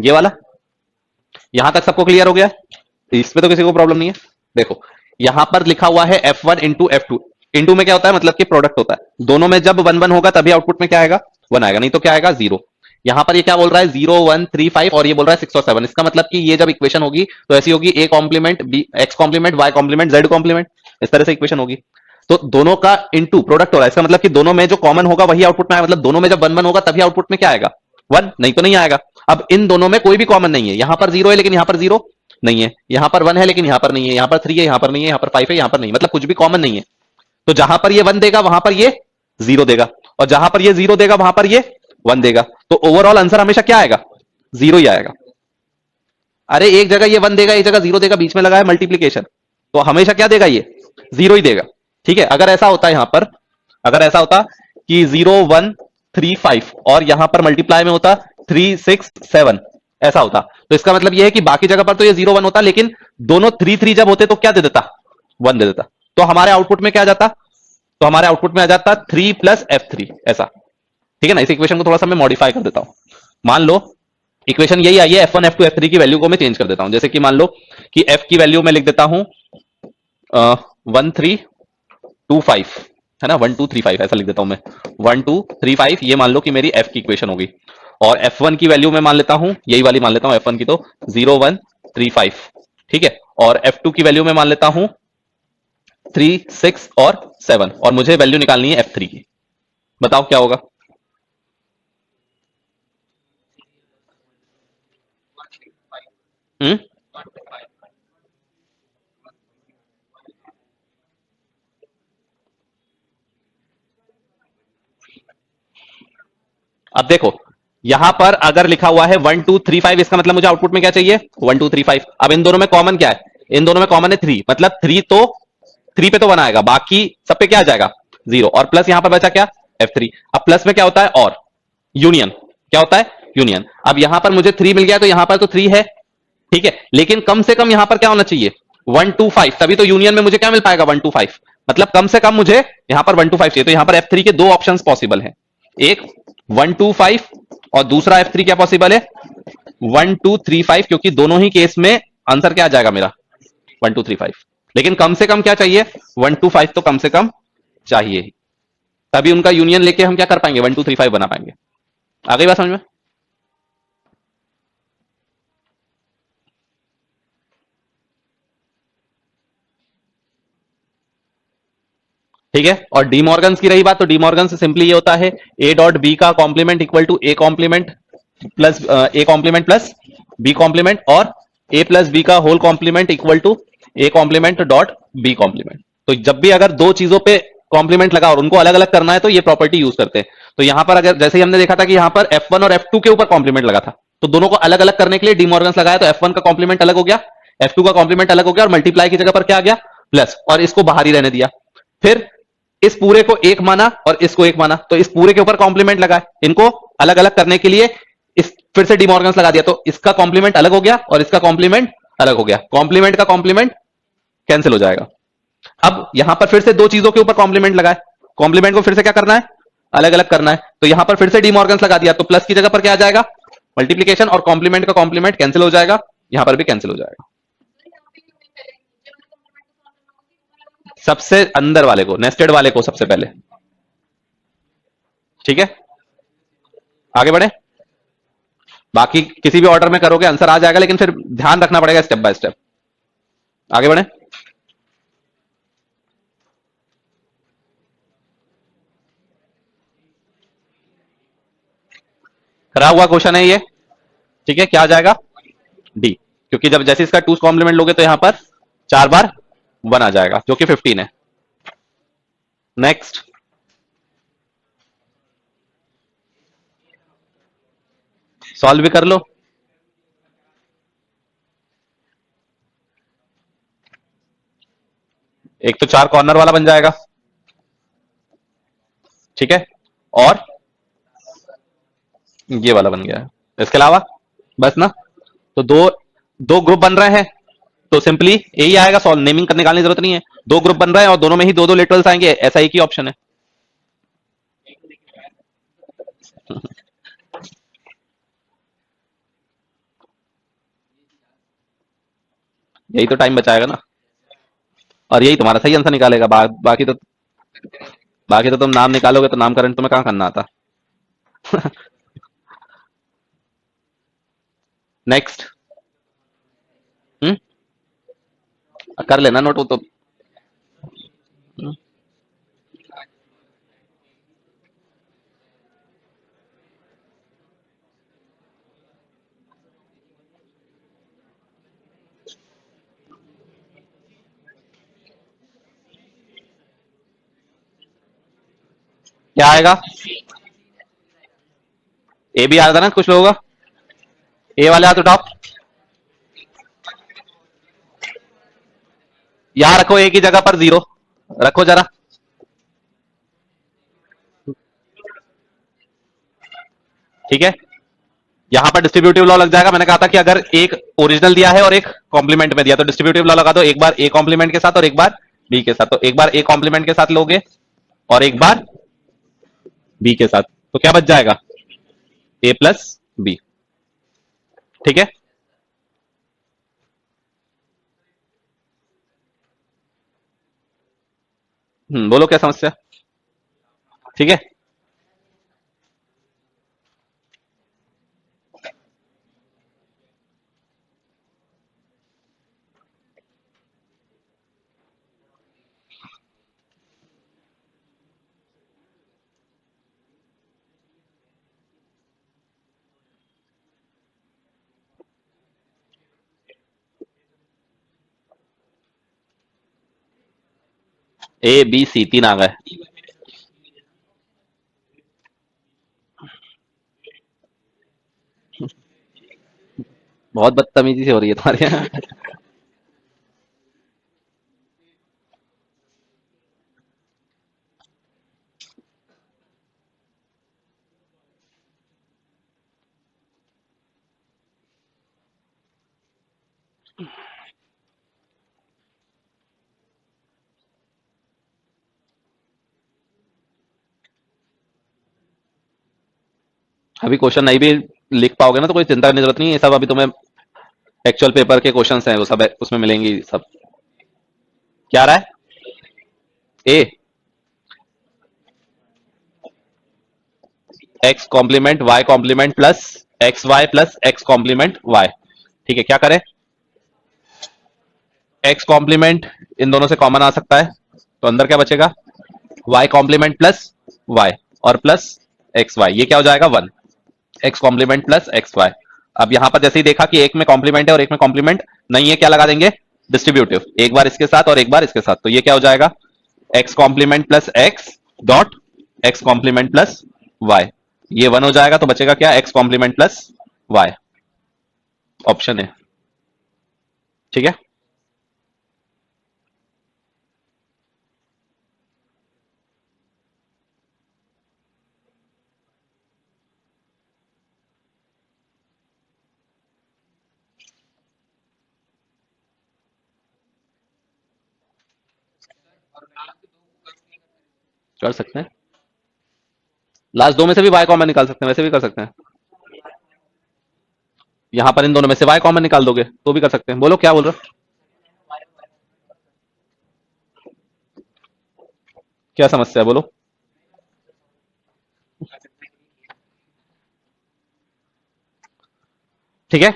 ये वाला? यहां तक सबको क्लियर हो गया, इसमें तो किसी को प्रॉब्लम नहीं है। देखो यहां पर लिखा हुआ है F1 इंटू F2। इंटू में क्या होता है, मतलब कि प्रोडक्ट होता है। दोनों में जब 1 1 होगा तभी आउटपुट में क्या आएगा, 1 आएगा, नहीं तो क्या आएगा, 0। यहां पर ये क्या बोल रहा है, 0 1 3 5 और ये बोल रहा है 6 और 7। इसका मतलब कि ये जब इक्वेशन होगी तो ऐसी होगी, A complement B, X complement Y complement Z complement, इस तरह से इक्वेशन होगी। तो दोनों का इंटू प्रोडक्ट हो रहा है, इसका मतलब कि दोनों में जो कॉमन होगा वही आउटपुट में आएगा। मतलब दोनों में जब 1 1 होगा तभी आउटपुट में क्या आएगा, 1, नहीं तो नहीं आएगा। अब इन दोनों में कोई भी कॉमन नहीं है, यहां पर 0 है लेकिन यहां पर 0 नहीं है, यहां पर 1 है लेकिन यहां पर नहीं है, यहां पर 3 है यहां पर नहीं है, यहां पर 5 है यहां पर नहीं, मतलब कुछ भी कॉमन नहीं है। तो जहां पर ये 1 देगा वहां पर ये 0 देगा, और जहां पर ये 0 देगा वहां पर ये 1 देगा। तो ओवरऑल आंसर हमेशा क्या आएगा, 0 ही आएगा। अरे एक जगह ये 1 देगा, एक जगह 0 देगा, बीच में लगा है मल्टीप्लीकेशन, तो हमेशा क्या देगा, ये 0 ही देगा। ठीक है, अगर ऐसा होता यहां पर, अगर ऐसा होता कि 0 1 3 5 और यहां पर मल्टीप्लाई में होता 3 6 7, ऐसा होता, तो इसका मतलब यह है कि बाकी जगह पर तो ये 0 1 होता, लेकिन दोनों 3 3 जब होते तो क्या दे देता, 1 दे देता। तो हमारे आउटपुट में क्या आ जाता, तो हमारे आउटपुट में आ जाता 3 प्लस F3, ऐसा। ठीक है ना, इस इक्वेशन को थोड़ा सा मैं मॉडिफाई कर देता हूं। मान लो इक्वेशन यही आई है, F1 F2 F3 की वैल्यू को मैं चेंज कर देता हूं। जैसे कि मान लो कि F की वैल्यू मैं लिख देता हूं 1 3 2 5, है ना, 1 2 3 5 ऐसा लिख देता हूं मैं, 1 2 3 5। ये मान लो कि मेरी F की इक्वेशन होगी, और F1 की वैल्यू मैं मान लेता हूं, यही वाली मान लेता हूं F1 की, तो 0 1 3 5। ठीक है, और F2 की वैल्यू मैं मान लेता हूं 3 6 और 7, और मुझे वैल्यू निकालनी है F3 की। बताओ क्या होगा। हम्म, अब देखो यहां पर अगर लिखा हुआ है 1 2 3 5, इसका मतलब मुझे आउटपुट में क्या चाहिए, 1 2 3 5। अब इन दोनों में कॉमन क्या है, इन दोनों में कॉमन है 3, मतलब 3 तो 3 पे तो 1 आएगा, बाकी सब पे क्या आ जाएगा, 0, और प्लस यहां पर बचा क्या, F3। अब प्लस में क्या होता है, और यूनियन, क्या होता है, यूनियन। अब यहां पर मुझे 3 मिल गया तो यहां पर तो 3 है, ठीक है, लेकिन कम से कम यहां पर क्या होना चाहिए, 1 2 5, तभी तो यूनियन में मुझे क्या मिल पाएगा, 1 2 5। मतलब कम से कम मुझे यहां पर 1 2 5 चाहिए। तो यहां पर F3 के दो ऑप्शंस पॉसिबल हैं, एक 1 2 5 और दूसरा F3 क्या पॉसिबल है, 1235, क्योंकि दोनों ही केस में आंसर क्या आ जाएगा मेरा 1235। लेकिन कम से कम क्या चाहिए, 125 तो कम से कम चाहिए ही, तभी उनका यूनियन लेके हम क्या कर पाएंगे 1235 बना पाएंगे। आ गई बात समझ में? ठीक है। और डी मॉर्गन्स की रही बात, तो डी मॉर्गन से सिंपली ये होता है ए डॉट बी का complement equal to A complement plus A complement plus B complement, और ए प्लस बी का whole complement equal to A complement dot B complement. तो जब भी अगर दो चीजों पे कॉम्प्लीमेंट लगा और उनको अलग अलग करना है तो ये प्रॉपर्टी यूज करते हैं। तो यहां पर अगर जैसे ही हमने देखा था कि यहां पर F1 और F2 के ऊपर कॉम्प्लीमेंट लगा था, तो दोनों को अलग अलग करने के लिए डीमॉर्गन्स लगाया, तो F1 का कॉम्प्लीमेंट अलग हो गया, F2 का कॉम्प्लीमेंट अलग हो गया, और मल्टीप्लाई की जगह पर क्या आ गया प्लस, और इसको बाहर ही रहने दिया। फिर इस पूरे को एक माना और इसको एक माना, तो इस पूरे के ऊपर कॉम्प्लीमेंट लगा, इनको अलग अलग करने के लिए इस फिर से डीमॉर्गन्स लगा दिया, तो इसका कॉम्प्लीमेंट अलग हो गया और इसका कॉम्प्लीमेंट अलग हो गया, कॉम्प्लीमेंट का कॉम्प्लीमेंट कैंसिल हो जाएगा। अब यहां पर फिर से दो चीजों के ऊपर कॉम्प्लीमेंट लगाए, कॉम्प्लीमेंट को फिर से क्या करना है अलग अलग करना है, तो यहां पर फिर से डीमॉर्गन्स लगा दिया, तो प्लस की जगह पर क्या आ जाएगा मल्टीप्लीकेशन, और कॉम्प्लीमेंट का कॉम्प्लीमेंट कैंसिल हो जाएगा, यहां पर भी कैंसिल हो जाएगा। सबसे अंदर वाले को, नेस्टेड वाले को सबसे पहले। ठीक है, आगे बढ़े। बाकी किसी भी ऑर्डर में करोगे आंसर आ जाएगा, लेकिन फिर ध्यान रखना पड़ेगा स्टेप बाय स्टेप। आगे बढ़े। करा हुआ क्वेश्चन है ये। ठीक है, क्या आ जाएगा डी, क्योंकि जब जैसे इसका टू कॉम्प्लीमेंट लोगे तो यहां पर 4 बार 1 आ जाएगा जो कि 15 है। नेक्स्ट, सॉल्व भी कर लो। एक तो 4 कॉर्नर वाला बन जाएगा, ठीक है, और ये वाला बन गया है, इसके अलावा बस ना। तो दो दो ग्रुप बन रहे हैं, तो सिंपली यही आएगा, सॉल्व नेमिंग करने निकालने की जरूरत नहीं है, दो ग्रुप बन रहे हैं और दोनों में ही दो दो लिटरल्स आएंगे, ऐसा एक ही ऑप्शन है। यही तो टाइम बचाएगा ना, और यही तुम्हारा सही आंसर निकालेगा। बाकी तो तुम नाम निकालोगे तो नामकरण तुम्हें कहां करना आता। नेक्स्ट। हम्म, कर लेना नोट वो तो। हम्म, क्या आएगा, ए भी आया था ना कुछ लोगों का, ए वाले हाथ उठाओ। यहां रखो ए की जगह पर 0 रखो जरा। ठीक है, यहां पर डिस्ट्रीब्यूटिव लॉ लग जाएगा। मैंने कहा था कि अगर एक ओरिजिनल दिया है और एक कॉम्प्लीमेंट में दिया तो डिस्ट्रीब्यूटिव लॉ लगा दो, एक बार ए कॉम्प्लीमेंट के साथ और एक बार बी के साथ, तो एक बार ए कॉम्प्लीमेंट के साथ लोगे और एक बार बी के साथ, तो क्या बच जाएगा ए प्लस बी। ठीक है, बोलो क्या समस्या। ठीक है, ए बी सी 3 आ गए। बहुत बदतमीजी से हो रही है तुम्हारे यहाँ। अभी क्वेश्चन नहीं भी लिख पाओगे ना तो कोई चिंता करने की जरूरत नहीं है। ये सब अभी तुम्हें एक्चुअल पेपर के क्वेश्चंस हैं, वो सब उसमें मिलेंगी सब। क्या आ रहा है? A X complement Y complement plus X Y plus X complement Y. ठीक है, क्या करें? एक्स कॉम्प्लीमेंट इन दोनों से कॉमन आ सकता है, तो अंदर क्या बचेगा? वाई कॉम्प्लीमेंट प्लस वाई और प्लस एक्स वाई, ये क्या हो जाएगा? 1। X complement plus X Y. अब यहां पर जैसे ही देखा कि एक में कॉम्प्लीमेंट है और एक में कॉम्प्लीमेंट नहीं है, क्या लगा देंगे? डिस्ट्रीब्यूटिव, एक बार इसके साथ और एक बार इसके साथ, तो ये क्या हो जाएगा? X complement plus X dot X complement plus Y. ये 1 हो जाएगा, तो बचेगा क्या? X complement plus Y. Option है, ठीक है। कर सकते हैं, लास्ट दो में से भी वाई कॉमन निकाल सकते हैं, वैसे भी कर सकते हैं। यहां पर इन दोनों में से वाई कॉमन निकाल दोगे तो भी कर सकते हैं। बोलो क्या बोल रहे हो? क्या समस्या है, बोलो। ठीक है,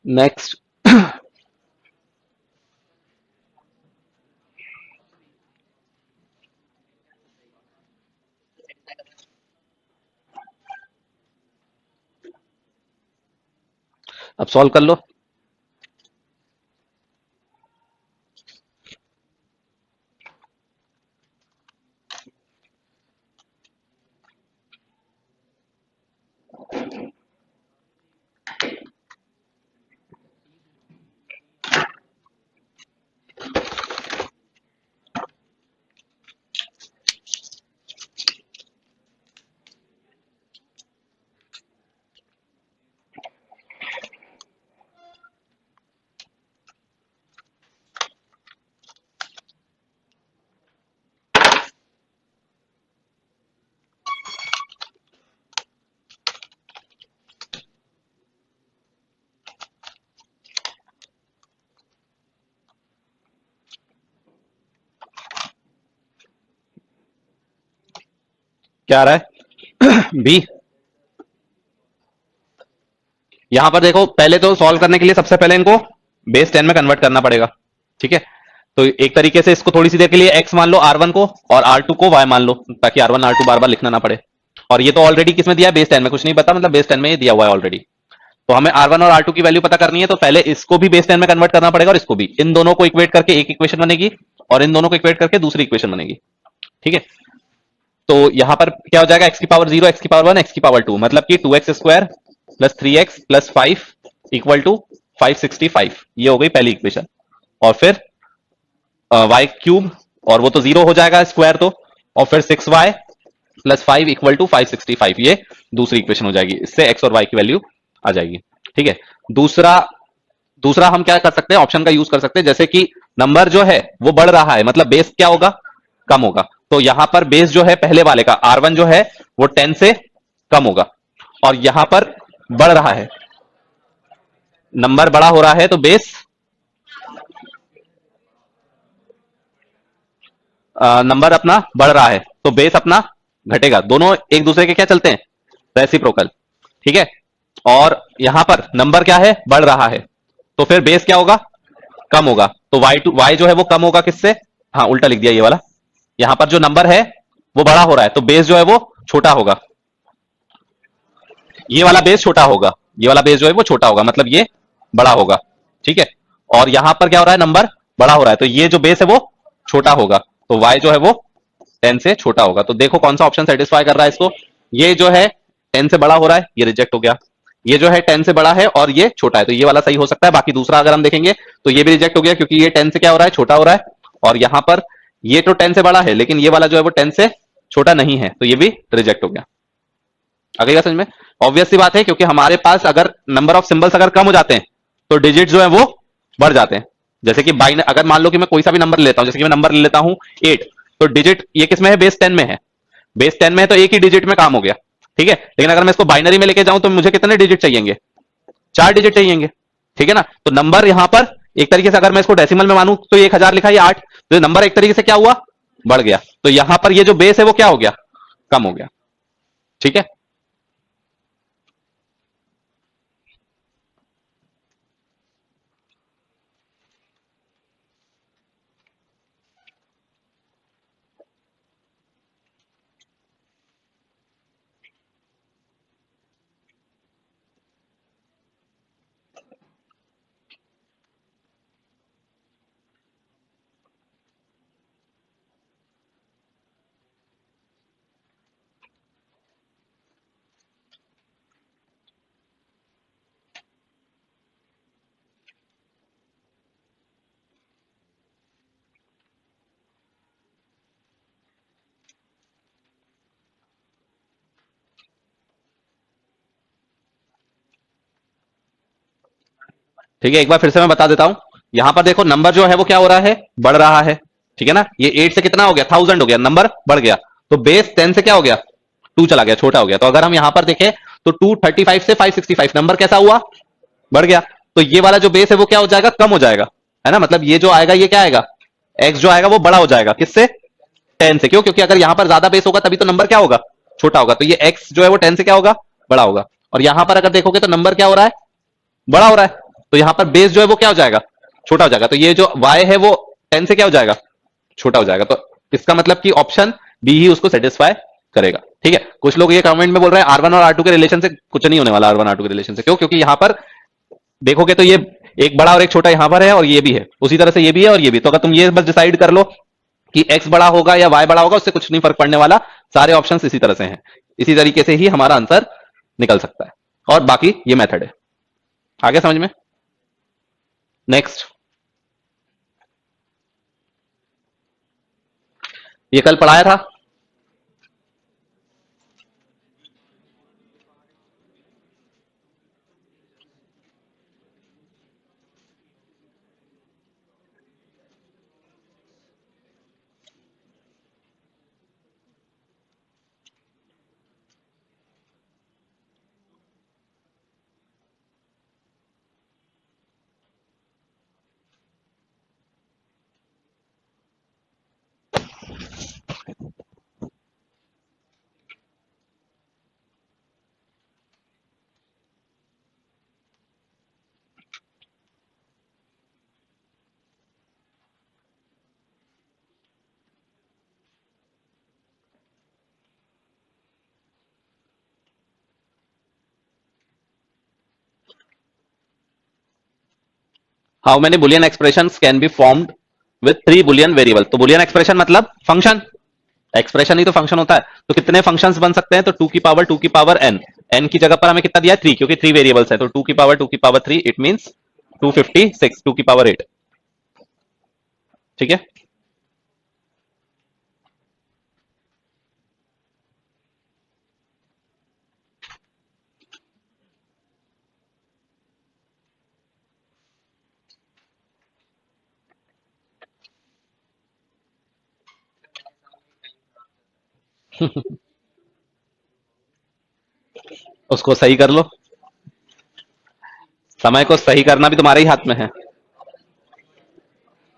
नेक्स्ट। अब सॉल्व कर लो। क्या आ रहा है? बी। यहां पर देखो, पहले तो सॉल्व करने के लिए सबसे पहले इनको बेस 10 में कन्वर्ट करना पड़ेगा। ठीक है, तो एक तरीके से इसको थोड़ी सी देर के लिए x मान लो r1 को, और r2 को y मान लो, ताकि r1 r2 बार बार लिखना ना पड़े। और ये तो ऑलरेडी किसमें दिया है? बेस 10 में। कुछ नहीं पता, मतलब बेस 10 में ये दिया हुआ है ऑलरेडी। तो हमें r1 और r2 की वैल्यू पता करनी है, तो पहले इसको भी बेस 10 में कन्वर्ट करना पड़ेगा और इसको भी। इन दोनों को इक्वेट करके एक इक्वेशन बनेगी और इन दोनों को इक्वेट करके दूसरी इक्वेशन बनेगी। ठीक है, तो यहां पर क्या हो जाएगा? x की पावर 0, x की पावर 1, x की पावर 2, मतलब कि 2x square plus 3x plus 5 equal to 565। ये हो गई पहली इक्वेशन। और फिर y क्यूब, और वो तो 0 हो जाएगा स्क्वायर तो, और फिर 6y प्लस 5 इक्वल टू 565, ये दूसरी इक्वेशन हो जाएगी। इससे x और y की वैल्यू आ जाएगी। ठीक है, दूसरा दूसरा हम क्या कर सकते हैं? ऑप्शन का यूज कर सकते हैं। जैसे कि नंबर जो है वो बढ़ रहा है, मतलब बेस क्या होगा? कम होगा। तो यहां पर बेस जो है पहले वाले का r1 जो है वो 10 से कम होगा, और यहां पर बढ़ रहा है, नंबर बड़ा हो रहा है, तो बेस नंबर अपना बढ़ रहा है तो बेस अपना घटेगा। दोनों एक दूसरे के क्या चलते हैं? रेसिप्रोकल। ठीक है, और यहां पर नंबर क्या है? बढ़ रहा है, तो फिर बेस क्या होगा? कम होगा। तो y जो है वो कम होगा किससे? हाँ, उल्टा लिख दिया ये वाला। यहां पर जो नंबर है वो बड़ा हो रहा है, तो बेस जो है वो छोटा होगा। ये वाला बेस छोटा होगा, ये वाला बेस जो है वो छोटा होगा, मतलब ये बड़ा होगा। ठीक है, और यहां पर क्या हो रहा है? नंबर बड़ा हो रहा है, तो ये जो बेस है वो छोटा होगा, तो y जो है वो 10 से छोटा होगा। तो देखो कौन सा ऑप्शन सेटिस्फाई कर रहा है इसको। ये जो है 10 से बड़ा हो रहा है, ये रिजेक्ट हो गया। ये जो है 10 से बड़ा है और ये छोटा है, तो ये वाला सही हो सकता है। बाकी दूसरा अगर हम देखेंगे तो ये भी रिजेक्ट हो गया, क्योंकि ये 10 से क्या हो रहा है? छोटा हो रहा है। और यहां पर ये तो 10 से बड़ा है, लेकिन ये वाला जो है वो 10 से छोटा नहीं है, तो ये भी रिजेक्ट हो गया। आ गई बात समझ में? ऑब्वियस सी बात है, क्योंकि हमारे पास अगर नंबर ऑफ सिंबल्स अगर कम हो जाते हैं तो डिजिट जो है वो बढ़ जाते हैं। जैसे कि अगर मान लो कि मैं कोई सा भी नंबर लेता हूं, जैसे कि मैं नंबर ले लेता हूं 8, तो डिजिट ये किसमें है? बेस 10 में है। बेस 10 में है तो एक ही डिजिट में काम हो गया, ठीक है। लेकिन अगर मैं इसको बाइनरी में लेके जाऊं तो मुझे कितने डिजिट चाहिएंगे, 4 डिजिट चाहिएंगे, ठीक है ना। तो नंबर यहां पर एक तरीके से अगर मैं इसको डेसिमल में मानूं तो 1000 लिखा है 8, तो नंबर एक तरीके से क्या हुआ, बढ़ गया। तो यहां पर ये जो बेस है वो क्या हो गया, कम हो गया, ठीक है। ठीक है, एक बार फिर से मैं बता देता हूं। यहां पर देखो नंबर जो है वो क्या हो रहा है, बढ़ रहा है, ठीक है ना। ये 8 से कितना हो गया, 1000 हो गया, नंबर बढ़ गया। तो बेस 10 से क्या हो गया, 2 चला गया, छोटा हो गया। तो अगर हम यहां पर देखें तो 235 से 565 नंबर कैसा हुआ, बढ़ गया। तो ये वाला जो बेस है वो क्या हो जाएगा, कम हो जाएगा, है ना। मतलब ये जो आएगा ये क्या आएगा, एक्स जो आएगा वो बड़ा हो जाएगा, किससे, 10 से। क्यों, क्योंकि अगर यहां पर ज्यादा बेस होगा तभी तो नंबर क्या होगा, छोटा होगा। तो ये एक्स जो है वो 10 से क्या होगा, बड़ा होगा। और यहां पर अगर देखोगे तो नंबर क्या हो रहा है, बड़ा हो रहा है। तो यहां पर बेस जो है वो क्या हो जाएगा, छोटा हो जाएगा। तो ये जो y है वो 10 से क्या हो जाएगा, छोटा हो जाएगा। तो इसका मतलब कि ऑप्शन बी ही उसको सेटिस्फाई करेगा, ठीक है। कुछ लोग ये कमेंट में बोल रहे हैं R1 और R2 के रिलेशन से कुछ नहीं होने वाला, R1 R2 के रिलेशन से। क्यों, क्योंकि यहां पर देखोगे तो ये एक बड़ा और एक छोटा यहां पर है, और ये भी है उसी तरह से, ये भी है और ये भी। तो अगर तुम ये बस डिसाइड कर लो कि x बड़ा होगा या y बड़ा होगा, उससे कुछ नहीं फर्क पड़ने वाला, सारे ऑप्शंस इसी तरह से हैं। इसी तरीके से ही हमारा आंसर निकल सकता है, और बाकी ये मेथड है। आगे समझ में। नेक्स्ट, ये कल पढ़ाया था। How many Boolean expression can be formed with 3 Boolean variable. तो बुलियन एक्सप्रेशन मतलब फंक्शन, एक्सप्रेशन ही तो फंक्शन होता है। तो कितने फंक्शंस बन सकते हैं, तो 2 की पावर n, n की जगह पर हमें कितना दिया है, 3, क्योंकि 3 वेरिएबल्स है। तो 2 की पावर 3, इट मींस 256, 2 की पावर 8, ठीक है। उसको सही कर लो, समय को सही करना भी तुम्हारे ही हाथ में है।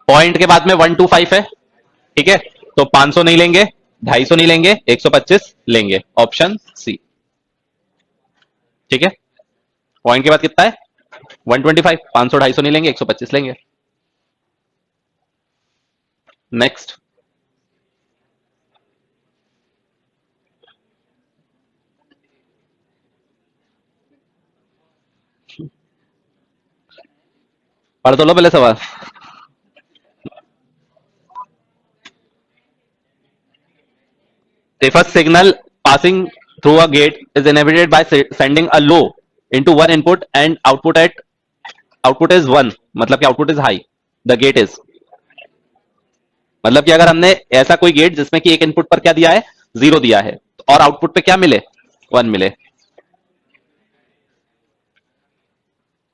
पॉइंट के बाद में 125 है, ठीक है। तो 500 नहीं लेंगे, 250 नहीं लेंगे, 125 लेंगे, ऑप्शन सी, ठीक है। पॉइंट के बाद कितना है, 125, 500 250 नहीं लेंगे, 125 लेंगे। नेक्स्ट, पढ़ तो लो पहले सवाल। If a signal passing through a gate is inhibited by sending a low into one input and output is 1, मतलब कि output is high, the gate is, मतलब कि अगर हमने ऐसा कोई गेट जिसमें कि एक इनपुट पर क्या दिया है, 0 दिया है, और आउटपुट पे क्या मिले, 1 मिले,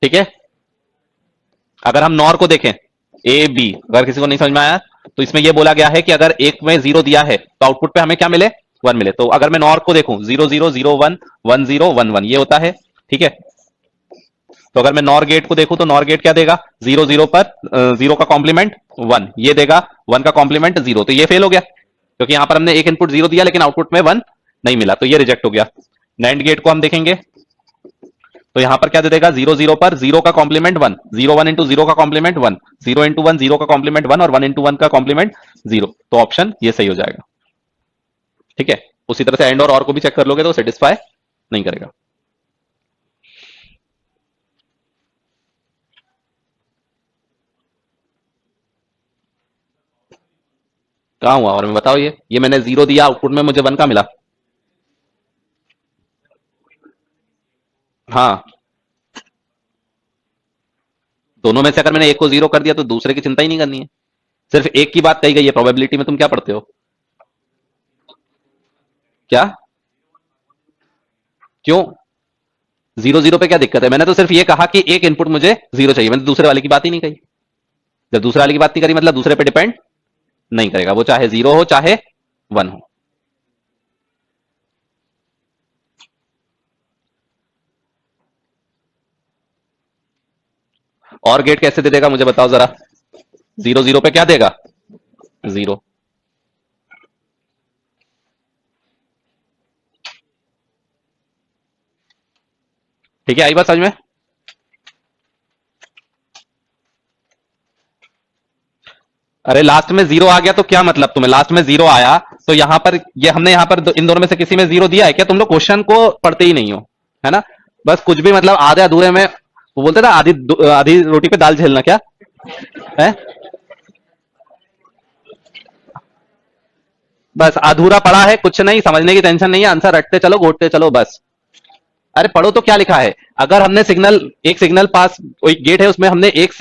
ठीक है। अगर हम नॉर को देखें, ए बी, अगर किसी को नहीं समझ में आया तो इसमें यह बोला गया है कि अगर एक में 0 दिया है तो आउटपुट पे हमें क्या मिले, वन मिले। तो अगर मैं नॉर को देखूं 0 0 0 1 1 0 1 1 ये होता है, ठीक है। तो अगर मैं नॉर गेट को देखूं तो नॉर गेट क्या देगा, 0 0 पर 0 का कॉम्प्लीमेंट 1 ये देगा, 1 का कॉम्प्लीमेंट 0, तो ये फेल हो गया क्योंकि यहां पर हमने एक इनपुट 0 दिया लेकिन आउटपुट में 1 नहीं मिला, तो ये रिजेक्ट हो गया। नैंड गेट को हम देखेंगे तो यहां पर क्या दे देगा, 0 0 पर 0 का कॉम्प्लीमेंट 1, 0 1 इंटू 0 का कॉम्प्लीमेंट 1, 0 इंटू 1 0 का कॉम्प्लीमेंट 1 और 1 इंटू 1 का कॉम्प्लीमेंट 0, तो ऑप्शन ये सही हो जाएगा, ठीक है। उसी तरह से एंड और को भी चेक कर लोगे तो सेटिस्फाई नहीं करेगा। कहां हुआ और मैं बताओ, ये मैंने 0 दिया, आउटपुट में मुझे 1 का मिला। हाँ, दोनों में से अगर मैंने एक को 0 कर दिया तो दूसरे की चिंता ही नहीं करनी है, सिर्फ एक की बात कही गई है। प्रोबेबिलिटी में तुम क्या पढ़ते हो, क्या, क्यों 0 0 पे क्या दिक्कत है, मैंने तो सिर्फ ये कहा कि एक इनपुट मुझे 0 चाहिए, मैंने दूसरे वाले की बात ही नहीं कही। जब दूसरे वाले की बात नहीं करी मतलब दूसरे पे डिपेंड नहीं करेगा, वो चाहे 0 हो चाहे 1 हो। और गेट कैसे दे देगा मुझे बताओ जरा, 0 0 पे क्या देगा, 0। ठीक है, आई बात समझ में। अरे लास्ट में 0 आ गया तो क्या मतलब, तुम्हें लास्ट में 0 आया तो यहां पर ये हमने यहां पर इन दोनों में से किसी में 0 दिया है क्या, तुम लोग क्वेश्चन को पढ़ते ही नहीं हो, है ना। बस कुछ भी मतलब आधे अधूरे में, वो बोलते ना आधी आधी रोटी पे दाल झेलना, क्या है, बस अधूरा पड़ा है, कुछ नहीं समझने की टेंशन नहीं है, आंसर रटते चलो घोटते चलो बस। अरे पढ़ो तो क्या लिखा है, अगर हमने सिग्नल, एक सिग्नल पास, एक गेट है उसमें हमने एक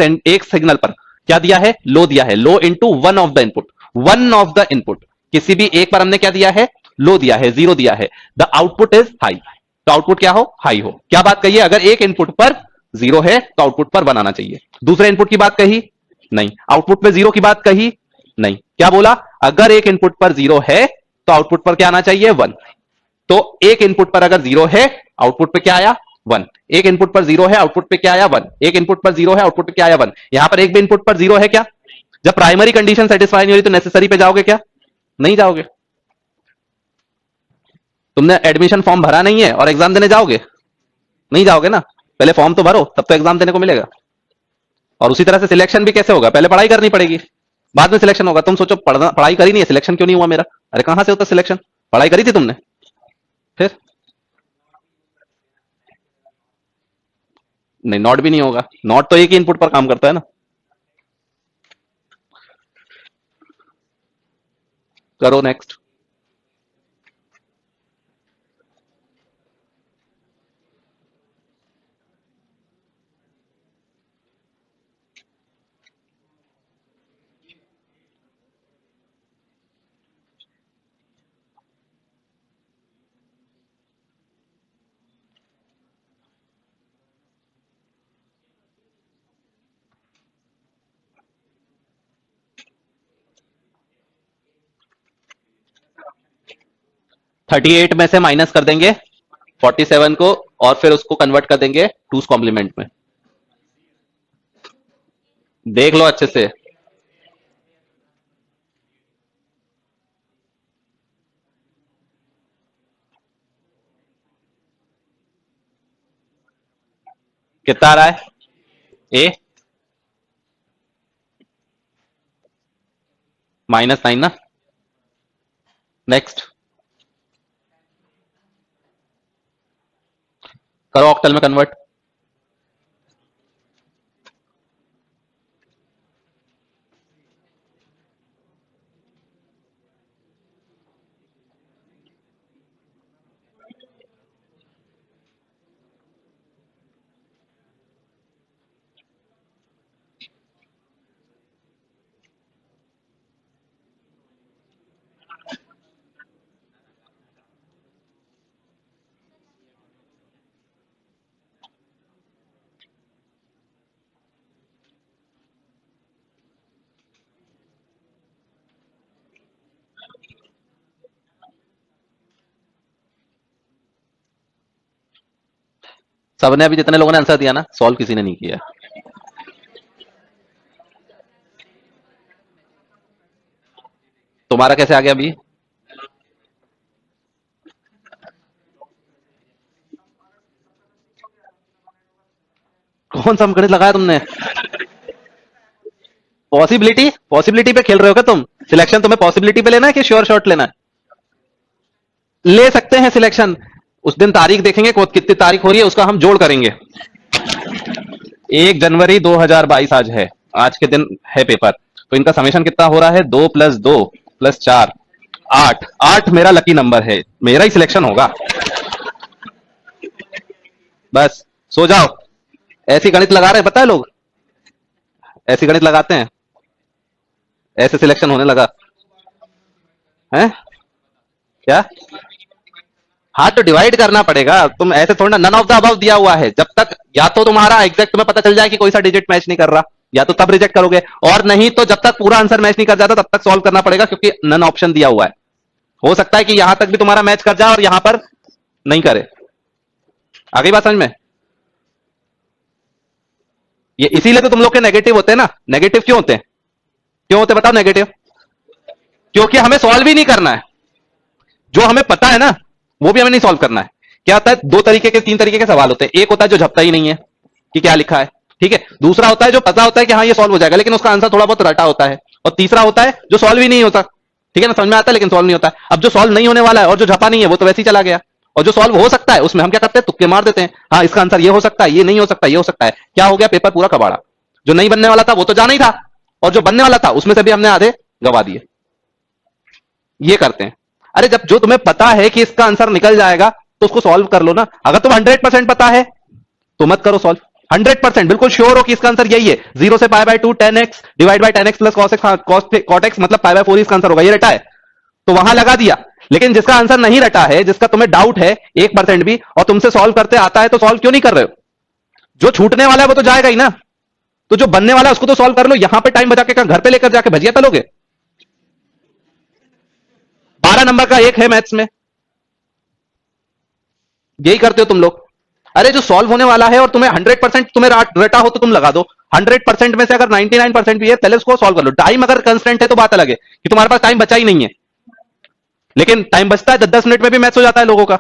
सिग्नल पर क्या दिया है, लो दिया है, low into one of the input, one of the input, किसी भी एक पर हमने क्या दिया है, लो दिया है, 0 दिया है, द आउटपुट इज हाई, तो आउटपुट क्या हो, हाई हो। क्या बात कही है, अगर एक इनपुट पर 0 है तो आउटपुट पर 1 आना चाहिए। दूसरे इनपुट की बात कही नहीं, आउटपुट पे 0 की बात कही नहीं, क्या बोला, अगर एक इनपुट पर 0 है तो आउटपुट पर क्या आना चाहिए, 1। तो एक इनपुट पर अगर 0 है आउटपुट पे क्या आया, 1। एक इनपुट पर 0 है आउटपुट पे क्या आया, 1। एक इनपुट पर 0 है आउटपुट पे क्या आया, 1। यहां पर एक भी इनपुट पर 0 है क्या, जब प्राइमरी कंडीशन सेटिस्फाई नहीं हो रही तो नेसेसरी पे जाओगे क्या, नहीं जाओगे। तुमने एडमिशन फॉर्म भरा नहीं है और एग्जाम देने जाओगे, नहीं जाओगे ना, पहले फॉर्म तो भरो तब तो एग्जाम देने को मिलेगा। और उसी तरह से सिलेक्शन भी कैसे होगा, पहले पढ़ाई करनी पड़ेगी, बाद में सिलेक्शन होगा। तुम सोचो पढ़ाई करी नहीं है, सिलेक्शन क्यों नहीं हुआ मेरा, अरे कहां से होता सिलेक्शन, पढ़ाई करी थी तुमने, फिर नहीं, नॉट भी नहीं होगा, नॉट तो एक ही इनपुट पर काम करता है ना। करो नेक्स्ट। 38 में से माइनस कर देंगे 47 को और फिर उसको कन्वर्ट कर देंगे टूस कॉम्प्लीमेंट में, देख लो अच्छे से। कितना आ रहा है, ए -9 ना। नेक्स्ट करो ऑक्टल में कन्वर्ट। सबने अभी जितने लोगों ने आंसर दिया ना, सॉल्व किसी ने नहीं किया। तुम्हारा कैसे आ गया अभी? कौन सा गणित लगाया तुमने? पॉसिबिलिटी, पॉसिबिलिटी पे खेल रहे हो क्या तुम? सिलेक्शन तुम्हें पॉसिबिलिटी पे लेना है कि श्योर शॉट लेना है? ले सकते हैं सिलेक्शन। उस दिन तारीख देखेंगे कितनी तारीख हो रही है, उसका हम जोड़ करेंगे। 1 जनवरी 2022 आज है, आज के दिन है पेपर। तो इनका समेशन कितना हो रहा है? 2 + 2 + 4, 8। 8 मेरा लकी नंबर है, मेरा ही सिलेक्शन होगा। बस सो जाओ। ऐसी गणित लगा रहे हैं, पता है लोग ऐसी गणित लगाते हैं, ऐसे सिलेक्शन होने लगा है क्या? हाँ तो डिवाइड करना पड़ेगा, तुम ऐसे थोड़ा नन ऑफ द अबव दिया हुआ है। जब तक या तो तुम्हारा एग्जैक्ट तुम्हें पता चल जाए कि कोई सा डिजिट मैच नहीं कर रहा, या तो तब रिजेक्ट करोगे, और नहीं तो जब तक पूरा आंसर मैच नहीं कर जाता तब तक सॉल्व करना पड़ेगा, क्योंकि नन ऑप्शन दिया हुआ है। हो सकता है कि यहां तक भी तुम्हारा मैच कर जाए और यहां पर नहीं करे। आ गई बात समझ में? ये इसीलिए तो तुम लोग के नेगेटिव होते हैं ना। नेगेटिव क्यों होते हैं? क्यों होते बताओ नेगेटिव? क्योंकि हमें सॉल्व ही नहीं करना है। जो हमें पता है ना वो भी हमें नहीं सॉल्व करना है। क्या होता है, दो तरीके के, तीन तरीके के सवाल होते हैं। एक होता है जो झपता ही नहीं है कि क्या लिखा है, ठीक है। दूसरा होता है जो पता होता है कि हाँ ये सॉल्व हो जाएगा, लेकिन उसका आंसर थोड़ा बहुत रटा होता है। और तीसरा होता है जो सॉल्व ही नहीं होता, ठीक है ना, समझ में आता है लेकिन सॉल्व नहीं होता है। अब जो सॉल्व नहीं होने वाला है और जो झपा नहीं है वो तो वैसे ही चला गया। और जो सॉल्व हो सकता है उसमें हम क्या करते हैं, तुक्के मार देते हैं। हाँ इसका आंसर ये हो सकता है, ये नहीं हो सकता, ये हो सकता है। क्या हो गया, पेपर पूरा कबाड़ा। जो नहीं बनने वाला था वो तो जाना ही था, और जो बनने वाला था उसमें से भी हमने आधे गवा दिए। ये करते हैं। अरे जब जो तुम्हें पता है कि इसका आंसर निकल जाएगा तो उसको सॉल्व कर लो ना। अगर तुम 100% पता है तो मत करो सॉल्व। 100% बिल्कुल श्योर हो कि इसका आंसर यही है, 0 से π/2 10x divide by 10x plus cos x मतलब π/4 इसका आंसर होगा, ये रटा है तो वहां लगा दिया। लेकिन जिसका आंसर नहीं रटा है, जिसका तुम्हें डाउट है 1% भी, और तुमसे सॉल्व करते आता है, तो सॉल्व क्यों नहीं कर रहे हो? जो छूटने वाला है वो तो जाएगा ही ना। तो जो बनने वाला है उसको तो सॉल्व कर लो। यहां पे टाइम बचा के घर पे लेकर जाके भजिया तलोगे? 12 नंबर का एक है मैथ्स में, यही करते हो तुम लोग। अरे जो सॉल्व होने वाला है और तुम्हें 100% तुम्हें रटा हो तो तुम लगा दो। 100% में से अगर 99% भी है पहले उसको सॉल्व कर लो। टाइम अगर कंस्टेंट है तो बात अलग है कि तुम्हारे पास टाइम बचा ही नहीं है, लेकिन टाइम बचता है, 10-10 मिनट में भी मैच हो जाता है लोगों का।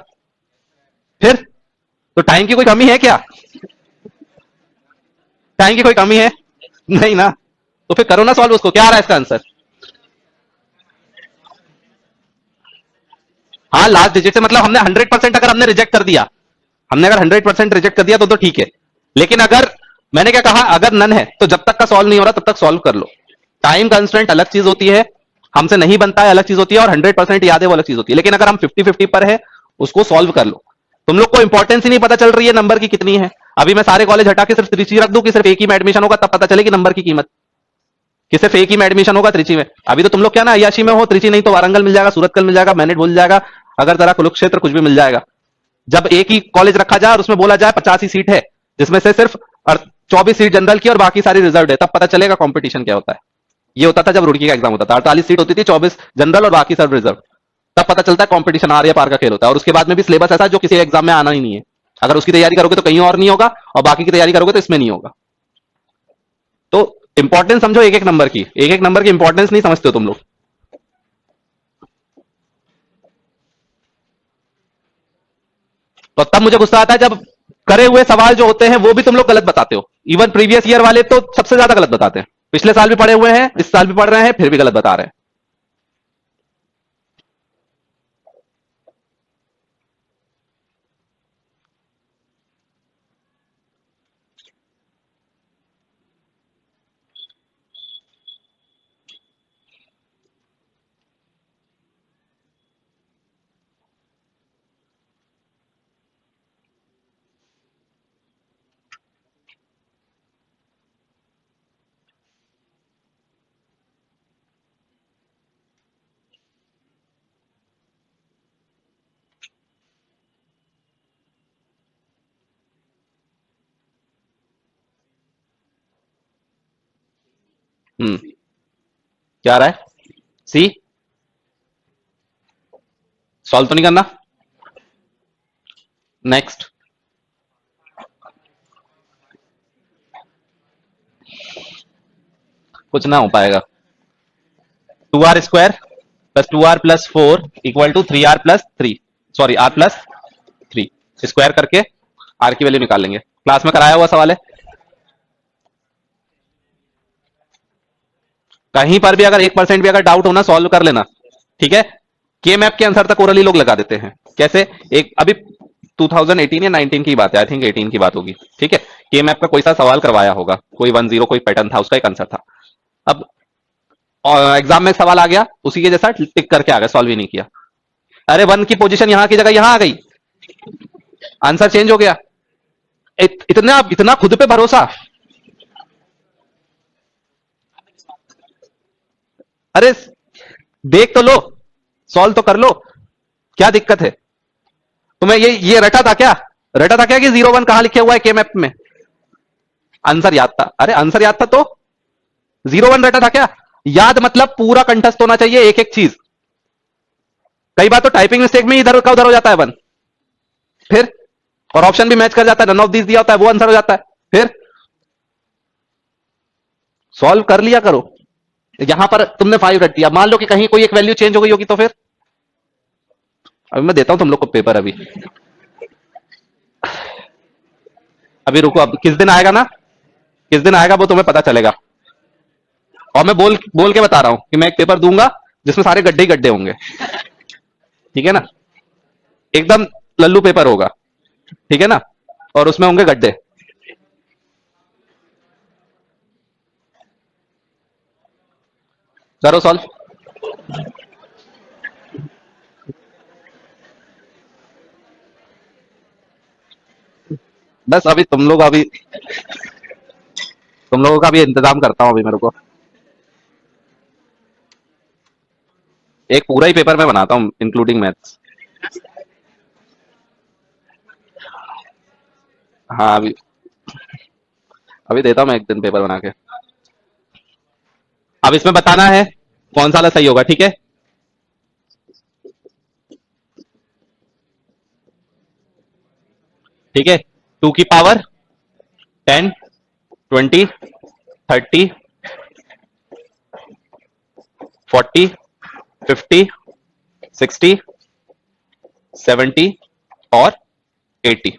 फिर तो टाइम की कोई कमी है क्या? टाइम की कोई कमी है नहीं ना। तो फिर करो ना सॉल्व उसको। क्या आ रहा है इसका आंसर? हाँ लास्ट डिजिट से मतलब हमने 100% अगर हमने रिजेक्ट कर दिया, हमने अगर 100% रिजेक्ट कर दिया तो ठीक है। लेकिन अगर मैंने क्या कहा, अगर नन है तो जब तक का सॉल्व नहीं हो रहा तब तक सॉल्व कर लो। टाइम कंस्टेंट अलग चीज होती है, हमसे नहीं बनता है अलग चीज होती है, और 100% याद है वो अलग चीज होती है। लेकिन अगर हम 50-50 पर है उसको सॉल्व कर लो। तुम लोग को इंपॉर्टेंस ही नहीं पता चल रही है नंबर की कितनी है। अभी मैं सारे कॉलेज हटा के सिर्फ त्रिची रख दूं कि सिर्फ एक ही में एडमिशन होगा, तब पता चलेगी नंबर की कीमत, कि सिर्फ एक ही में एडमिशन होगा त्रिची में। अभी तो तुम लोग क्या ना अयाशी में हो, त्रिची नहीं तो वारंगल मिल जाएगा, सूरतकल मिल जाएगा, मैनेट मिल जाएगा, अगर जरा कुरुक्षेत्र कुछ भी मिल जाएगा। जब एक ही कॉलेज रखा जाए और उसमें बोला जाए 85 सीट है, जिसमें से सिर्फ 24 सीट जनरल की और बाकी सारी रिजर्व है, तब पता चलेगा कंपटीशन क्या होता है। ये होता था जब रुड़की का एग्जाम होता था, 48 सीट होती थी, 24 जनरल और बाकी सब रिजर्व। तब पता चलता है कंपटीशन आर या पार का खेल होता है। और उसके बाद में भी सिलेबस ऐसा है जो किसी एग्जाम में आना ही नहीं है। अगर उसकी तैयारी करोगे तो कहीं और नहीं होगा, और बाकी की तैयारी करोगे तो इसमें नहीं होगा। तो इंपॉर्टेंस समझो एक एक नंबर की, एक एक नंबर की इंपॉर्टेंस नहीं समझते हो तुम लोग। तो तब मुझे गुस्सा आता है जब करे हुए सवाल जो होते हैं वो भी तुम लोग गलत बताते हो। इवन प्रीवियस ईयर वाले तो सबसे ज्यादा गलत बताते हैं। पिछले साल भी पढ़े हुए हैं, इस साल भी पढ़ रहे हैं, फिर भी गलत बता रहे हैं। क्या आ रहा है? सी सॉल्व तो नहीं करना। नेक्स्ट कुछ ना हो पाएगा। 2r² plus 2r+4 equal to 3r+3, sorry r+3 square करके आर की वैल्यू निकाल लेंगे। क्लास में कराया हुआ सवाल है। कहीं पर भी अगर 1% भी अगर डाउट होना सॉल्व कर लेना, ठीक है। के मैप के आंसर तक ओरली लोग लगा देते हैं। कैसे? एक अभी 2018 या 19 की बात है, आई थिंक 18 की बात होगी, ठीक है। के मैप का कोई सा सवाल करवाया होगा, कोई 10 कोई पैटर्न था, उसका एक आंसर था। अब एग्जाम में सवाल आ गया, उसी के जैसा टिक करके आ गया, सॉल्व ही नहीं किया। अरे 1 की पोजीशन यहां की जगह यहां आ गई, आंसर चेंज हो गया। इतना इतना खुद पे भरोसा। अरे देख तो लो, सॉल्व तो कर लो, क्या दिक्कत है तुम्हें? ये रटा था क्या? रटा था क्या कि 0 1 कहां लिखे हुआ है के मैप में? आंसर याद था? अरे आंसर याद था तो 0 1 रटा था क्या? याद मतलब पूरा कंठस्थ होना चाहिए, एक एक चीज। कई बार तो टाइपिंग मिस्टेक में इधर का उधर हो जाता है वन, फिर और ऑप्शन भी मैच कर जाता है, नन ऑफ दिस दिया होता है, वो आंसर हो जाता है। फिर सॉल्व कर लिया करो। यहां पर तुमने 5 रट दिया, मान लो कि कहीं कोई एक वैल्यू चेंज हो गई होगी तो फिर। अभी मैं देता हूं तुम लोग को पेपर। अभी अभी रुको, अब किस दिन आएगा ना, किस दिन आएगा वो तुम्हें पता चलेगा। और मैं बोल बोल के बता रहा हूं कि मैं एक पेपर दूंगा जिसमें सारे गड्ढे ही गड्ढे होंगे, ठीक है ना। एकदम लल्लू पेपर होगा, ठीक है ना, और उसमें होंगे गड्ढे। करो सॉल्व। बस अभी तुम लोगों का भी इंतजाम करता हूं अभी मेरे को। एक पूरा ही पेपर मैं बनाता हूं इंक्लूडिंग मैथ्स। हाँ अभी अभी देता हूं मैं एक दिन पेपर बना के। अब इसमें बताना है कौन सा वाला सही होगा, ठीक है। ठीक है, 2 की पावर 10, 20, 30, 40, 50, 60, 70 और 80,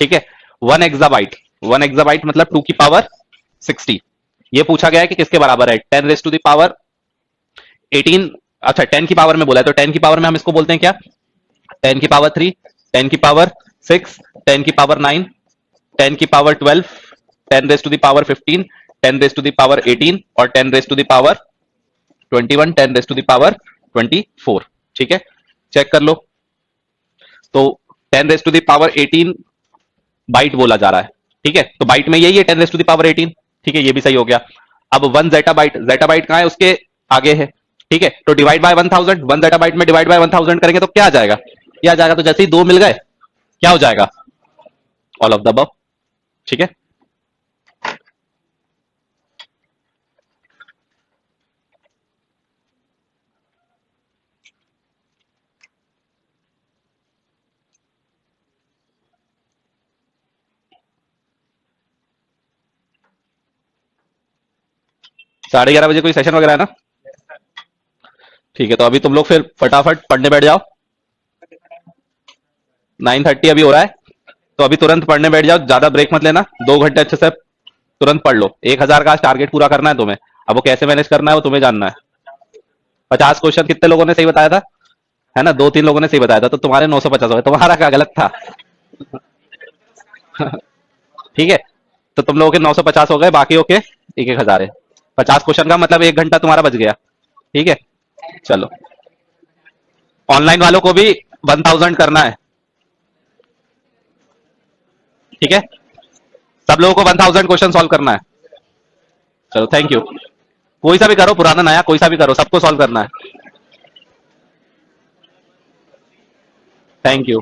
ठीक है। 1 exabyte, 1 exabyte मतलब 2 की पावर 60। ये पूछा गया है कि किसके बराबर है, 10⁻18। अच्छा 10 की पावर में बोला है, तो 10 की पावर में हम इसको बोलते हैं क्या, 10 की पावर 3, 10 की पावर 6, 10 की पावर 9, 10 की पावर 12, 10⁻15, 10⁻18 और 10⁻21, 10⁻24, ठीक है। चेक कर लो। तो 10⁻18 बाइट बोला जा रहा है, ठीक है। तो बाइट में यही है 10⁻18, ठीक है, ये भी सही हो गया। अब 1 जेटाबाइट, जेटाबाइट कहां है, उसके आगे है, ठीक है। तो डिवाइड बाय 1000, 1 जेटाबाइट में डिवाइड बाय 1000 करेंगे तो क्या आ जाएगा, क्या आ जाएगा, तो जैसे ही 2 मिल गए क्या हो जाएगा, ऑल ऑफ द अबव, ठीक है। साढ़े 11 बजे कोई सेशन वगैरह है ना? ठीक है, तो अभी तुम लोग फिर फटाफट पढ़ने बैठ जाओ। 9:30 अभी हो रहा है, तो अभी तुरंत पढ़ने बैठ जाओ, ज्यादा ब्रेक मत लेना, 2 घंटे अच्छे से तुरंत पढ़ लो। 1000 का टारगेट पूरा करना है तुम्हें। अब वो कैसे मैनेज करना है वो तुम्हें जानना है। 50 क्वेश्चन कितने लोगों ने सही बताया था, है ना, 2 3 लोगों ने सही बताया था, तो तुम्हारे 950 हो गए, तुम्हारा क्या गलत था। ठीक है, तो तुम लोगों के 950 हो गए, बाकी के 1 1000 है। 50 क्वेश्चन का मतलब 1 घंटा तुम्हारा बच गया, ठीक है। चलो, ऑनलाइन वालों को भी 1000 करना है, ठीक है। सब लोगों को 1000 क्वेश्चन सॉल्व करना है। चलो थैंक यू। कोई सा भी करो, पुराना नया कोई सा भी करो, सबको सॉल्व करना है। Thank you.